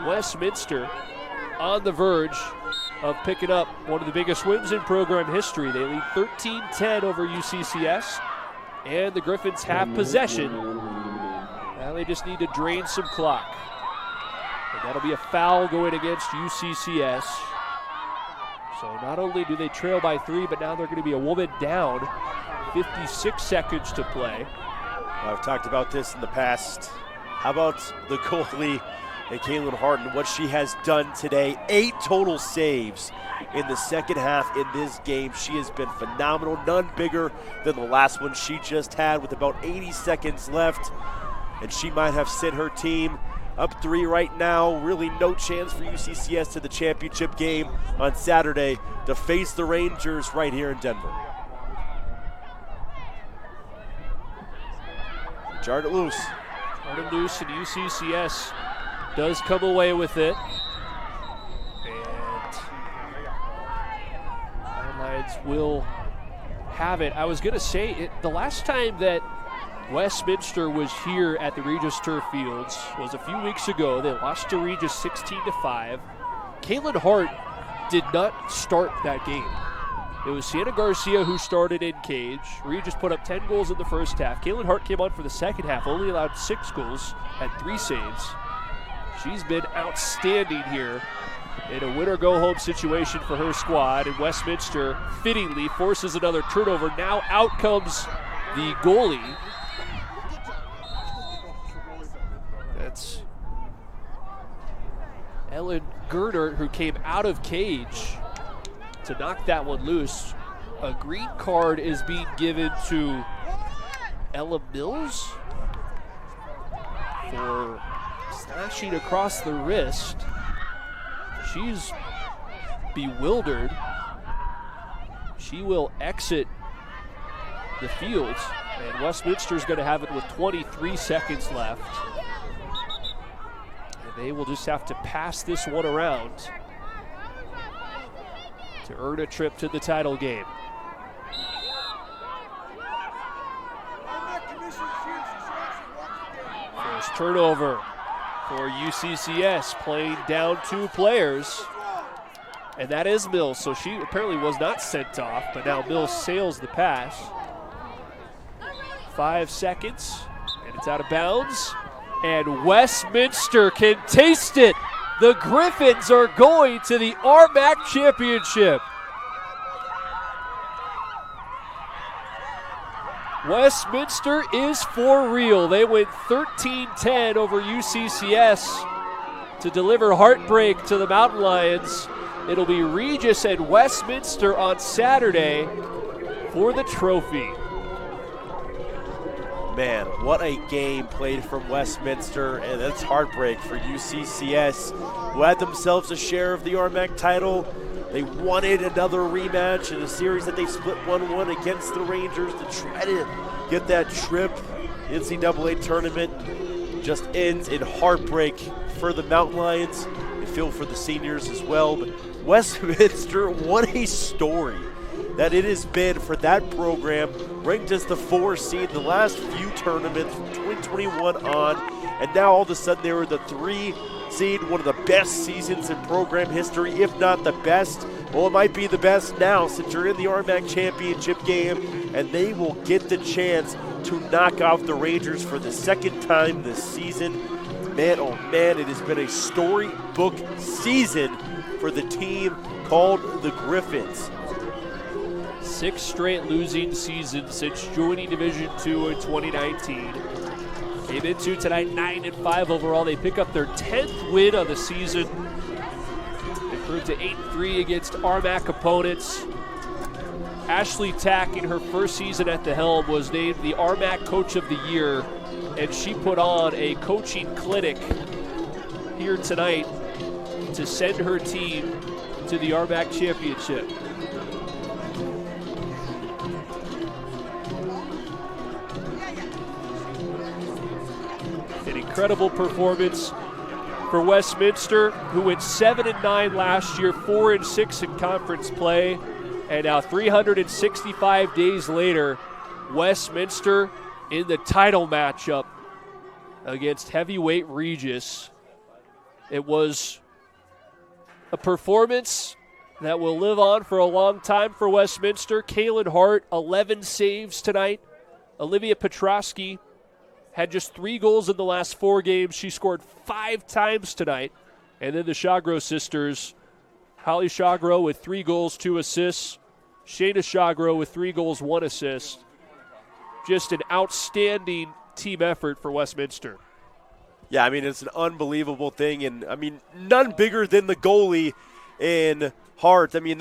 Westminster on the verge of picking up one of the biggest wins in program history. They lead 13-10 over UCCS, and the Griffins have possession. Now they just need to drain some clock. And that'll be a foul going against UCCS. So not only do they trail by 3, but now they're going to be a woman down. 56 seconds to play. I've talked about this in the past. How about the goalie and Kaylin Hart and what she has done today? 8 total saves in the second half in this game. She has been phenomenal. None bigger than the last one she just had with about 80 seconds left. And she might have sent her team up 3 right now. Really no chance for UCCS to the championship game on Saturday to face the Rangers right here in Denver. Jarred it loose. Jarred it loose, and UCCS does come away with it. And Lions will have it. I was going to say, the last time that Westminster was here at the Regis Turf Fields was a few weeks ago. They lost to Regis 16-5. Caitlin Hart did not start that game. It was Sienna Garcia who started in cage. Regis put up 10 goals in the first half. Caitlin Hart came on for the second half, only allowed 6 goals, had 3 saves. She's been outstanding here in a win-or-go-home situation for her squad, and Westminster fittingly forces another turnover. Now out comes the goalie. That's Ellen Gernert, who came out of cage to knock that one loose. A green card is being given to Ella Mills for slashing across the wrist. She's bewildered. She will exit the field, and Westminster's going to have it with 23 seconds left. And they will just have to pass this one around to earn a trip to the title game. First turnover for UCCS, playing down 2 players. And that is Mills, so she apparently was not sent off, but now Mills sails the pass. 5 seconds, and it's out of bounds. And Westminster can taste it. The Griffins are going to the RMAC Championship. Westminster is for real. They went 13-10 over UCCS to deliver heartbreak to the Mountain Lions. It'll be Regis and Westminster on Saturday for the trophy. Man, what a game played from Westminster, and that's heartbreak for UCCS, who had themselves a share of the RMAC title. They wanted another rematch in a series that they split 1-1 against the Rangers to try to get that trip. NCAA tournament just ends in heartbreak for the Mountain Lions. I feel for the seniors as well, but Westminster, what a story that it has been for that program, ranked as the 4 seed the last few tournaments from 2021 on, and now all of a sudden they were the 3 seed, one of the best seasons in program history, if not the best. Well, it might be the best now since you're in the RMAC championship game, and they will get the chance to knock off the Rangers for the 2nd time this season. Man, oh man, it has been a storybook season for the team called the Griffins. 6 straight losing seasons since joining Division II in 2019. Came into tonight 9-5 overall. They pick up their 10th win of the season. Improved to 8-3 against RMAC opponents. Ashley Tack, in her first season at the helm, was named the RMAC Coach of the Year, and she put on a coaching clinic here tonight to send her team to the RMAC Championship. An incredible performance for Westminster, who went 7-9 last year, 4-6 in conference play, and now 365 days later, Westminster in the title matchup against heavyweight Regis. It was a performance that will live on for a long time for Westminster. Caitlin Hart, 11 saves tonight. Olivia Petrosky had just 3 goals in the last 4 games. She scored 5 times tonight. And then the Shagro sisters, Holly Shagro with 3 goals, 2 assists. Shayna Shagro with 3 goals, 1 assist. Just an outstanding team effort for Westminster. Yeah, I mean, it's an unbelievable thing. And, I mean, none bigger than the goalie in Hart. I mean,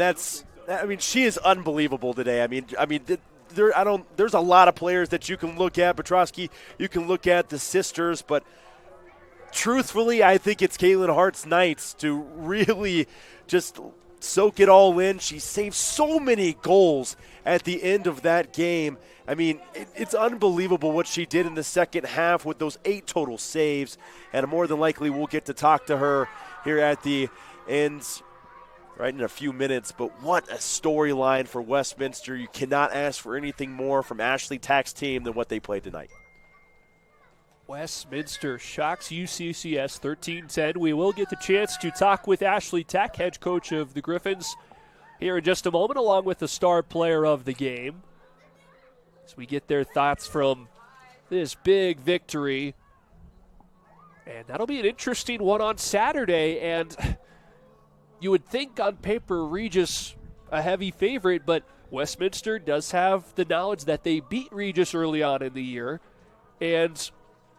she is unbelievable today. I mean, there's a lot of players that you can look at. Petrosky, you can look at the sisters, but truthfully, I think it's Caitlin Hart's nights to really just soak it all in. She saved so many goals at the end of that game. I mean, it's unbelievable what she did in the second half with those 8 total saves, and more than likely we'll get to talk to her here at the end right in a few minutes. But what a storyline for Westminster. You cannot ask for anything more from Ashley Tack's team than what they played tonight. Westminster shocks UCCS 13-10. We will get the chance to talk with Ashley Tack, head coach of the Griffins, here in just a moment, along with the star player of the game, as we get their thoughts from this big victory. And that'll be an interesting one on Saturday. And you would think on paper Regis a heavy favorite, but Westminster does have the knowledge that they beat Regis early on in the year. And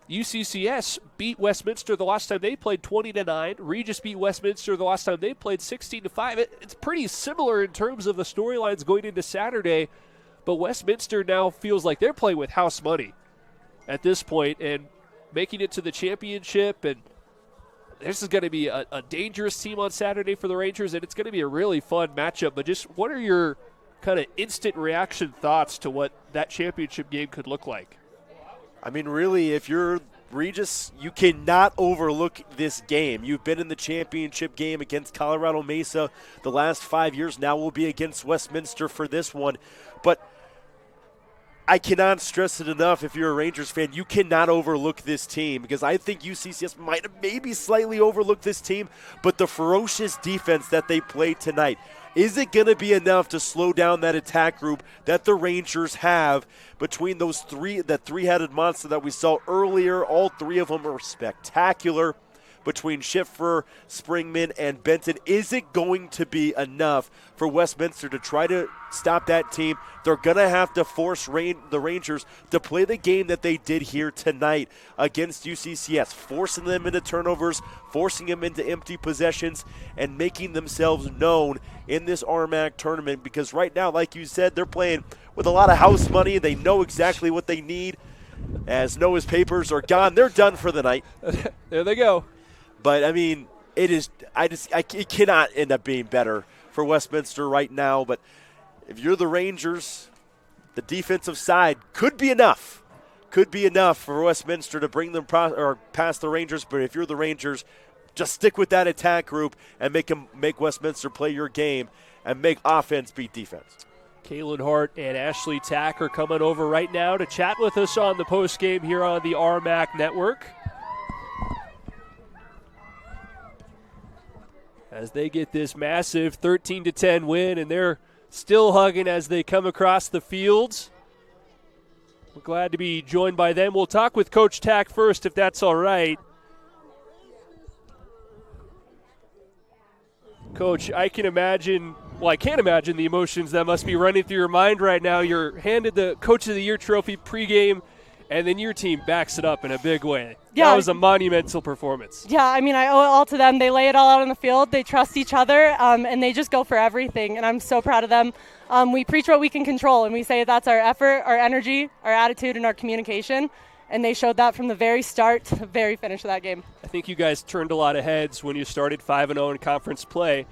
UCCS beat Westminster the last time they played 20-9. Regis beat Westminster the last time they played 16-5. It's pretty similar in terms of the storylines going into Saturday, but Westminster now feels like they're playing with house money at this point and making it to the championship. And this is going to be a dangerous team on Saturday for the Rangers, and it's going to be a really fun matchup. But just what are your kind of instant reaction thoughts to what that championship game could look like? I mean, really, if you're Regis, you cannot overlook this game. You've been in the championship game against Colorado Mesa the last 5 years. Now we'll be against Westminster for this one. But I cannot stress it enough, if you're a Rangers fan, you cannot overlook this team, because I think UCCS might have maybe slightly overlooked this team, but the ferocious defense that they played tonight, is it going to be enough to slow down that attack group that the Rangers have between those that three-headed monster that we saw earlier? All three of them are spectacular. Between Schiffer, Springman, and Benton, is it going to be enough for Westminster to try to stop that team? They're going to have to force the Rangers to play the game that they did here tonight against UCCS, forcing them into turnovers, forcing them into empty possessions, and making themselves known in this RMAC tournament, because right now, like you said, they're playing with a lot of house money. They know exactly what they need. As Noah's papers are gone, they're done for the night. There they go. But, I mean, it cannot end up being better for Westminster right now. But if you're the Rangers, the defensive side could be enough. Could be enough for Westminster to bring them past the Rangers. But if you're the Rangers, just stick with that attack group and make Westminster play your game and make offense beat defense. Kaylin Hart and Ashley Tack are coming over right now to chat with us on the postgame here on the RMAC Network, as they get this massive 13-10 win, and they're still hugging as they come across the fields. We're glad to be joined by them. We'll talk with Coach Tack first, if that's all right. Coach, I can't imagine the emotions that must be running through your mind right now. You're handed the Coach of the Year trophy pregame, and then your team backs it up in a big way. Yeah. That was a monumental performance. Yeah, I mean, I owe it all to them. They lay it all out on the field. They trust each other, and they just go for everything, and I'm so proud of them. We preach what we can control, and we say that's our effort, our energy, our attitude, and our communication, and they showed that from the very start to the very finish of that game. I think you guys turned a lot of heads when you started 5-0 in conference play,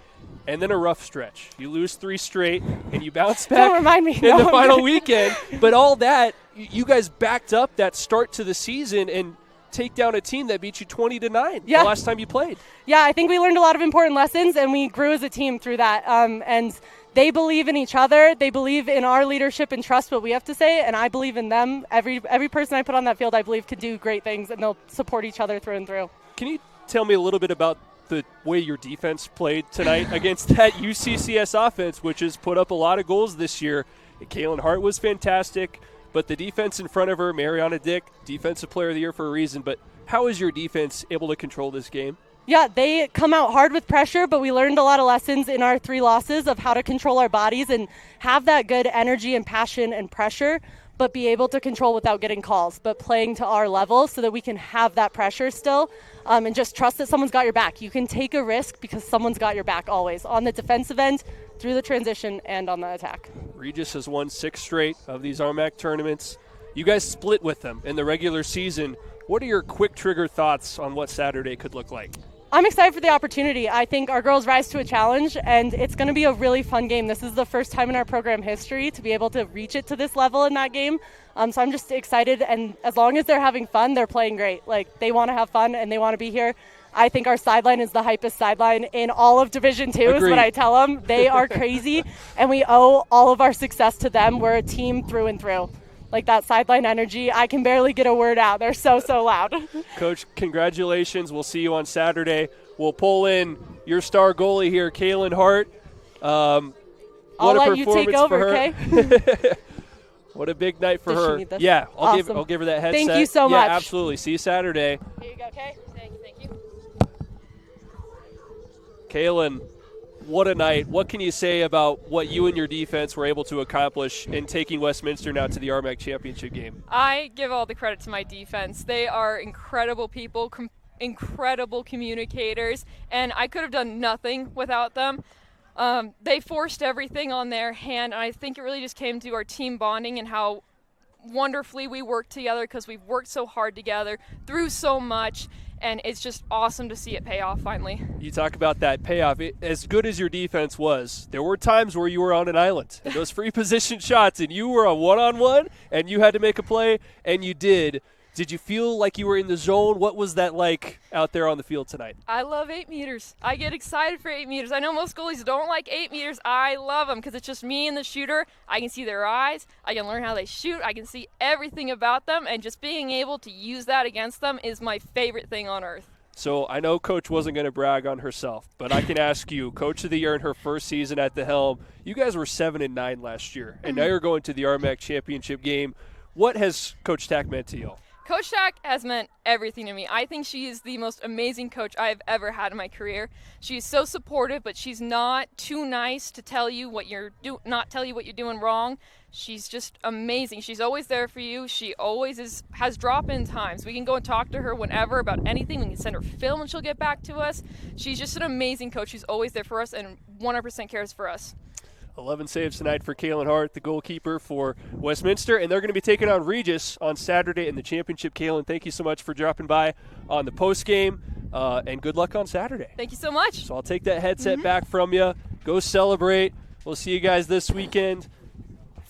and then a rough stretch. You lose 3 straight, and you bounce back Don't remind me. in the final weekend. But all that, you guys backed up that start to the season and take down a team that beat you 20-9 the last time you played. Yeah, I think we learned a lot of important lessons, and we grew as a team through that. And they believe in each other. They believe in our leadership and trust what we have to say, and I believe in them. Every person I put on that field, I believe, can do great things, and they'll support each other through and through. Can you tell me a little bit about the way your defense played tonight against that UCCS offense, which has put up a lot of goals this year? Kaylin Hart was fantastic, but the defense in front of her, Mariana Dick, Defensive Player of the Year for a reason. But how is your defense able to control this game? Yeah, they come out hard with pressure, but we learned a lot of lessons in our 3 losses of how to control our bodies and have that good energy and passion and pressure, but be able to control without getting calls, but playing to our level so that we can have that pressure still, and just trust that someone's got your back. You can take a risk because someone's got your back always, on the defensive end, through the transition, and on the attack. Regis has won 6 straight of these RMAC tournaments. You guys split with them in the regular season. What are your quick trigger thoughts on what Saturday could look like? I'm excited for the opportunity. I think our girls rise to a challenge, and it's going to be a really fun game. This is the first time in our program history to be able to reach it to this level in that game. So I'm just excited, and as long as they're having fun, they're playing great. Like, they want to have fun, and they want to be here. I think our sideline is the hypest sideline in all of Division II is what I tell them. They are crazy, and we owe all of our success to them. We're a team through and through. Like, that sideline energy, I can barely get a word out. They're so loud. Coach, congratulations. We'll see you on Saturday. We'll pull in your star goalie here, Kaylin Hart. I'll let you take over, okay? What a big night for Does she her. need this? Yeah, Awesome. I'll give her that headset. Thank you so much. Yeah, absolutely. See you Saturday. Here you go, okay? Thank you. Kaylin, what a night. What can you say about what you and your defense were able to accomplish in taking Westminster now to the RMAC championship game? I give all the credit to my defense. They are incredible people, incredible communicators, and I could have done nothing without them. They forced everything on their hand, and I think it really just came to our team bonding and how wonderfully we worked together because we've worked so hard together through so much, and it's just awesome to see it pay off finally. You talk about that payoff. As good as your defense was, there were times where you were on an island. And those free position shots, and you were a one-on-one, and you had to make a play, and you did. Did you feel like you were in the zone? What was that like out there on the field tonight? I love 8 meters. I get excited for 8 meters. I know most goalies don't like 8 meters. I love them because it's just me and the shooter. I can see their eyes. I can learn how they shoot. I can see everything about them, and just being able to use that against them is my favorite thing on earth. So I know Coach wasn't going to brag on herself, but I can ask you, Coach of the Year in her first season at the helm, you guys were 7-9 last year, and now you're going to the RMAC championship game. What has Coach Tack meant to you? Coach Tack has meant everything to me. I think she is the most amazing coach I've ever had in my career. She's so supportive, but she's not too nice to tell you what you're doing wrong. She's just amazing. She's always there for you. She always has drop-in times. We can go and talk to her whenever about anything. We can send her film and she'll get back to us. She's just an amazing coach. She's always there for us and 100% cares for us. 11 saves tonight for Kaylin Hart, the goalkeeper for Westminster, and they're going to be taking on Regis on Saturday in the championship. Kaylin, thank you so much for dropping by on the postgame, and good luck on Saturday. Thank you so much. So I'll take that headset back from you. Go celebrate. We'll see you guys this weekend.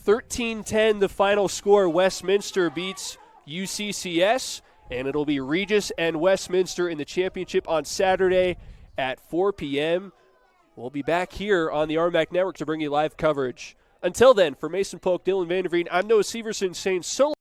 13-10 the final score. Westminster beats UCCS, and it'll be Regis and Westminster in the championship on Saturday at 4 p.m. We'll be back here on the RMAC Network to bring you live coverage. Until then, for Mason Polk, Dylan Vanderveen, I'm Noah Severson saying so long.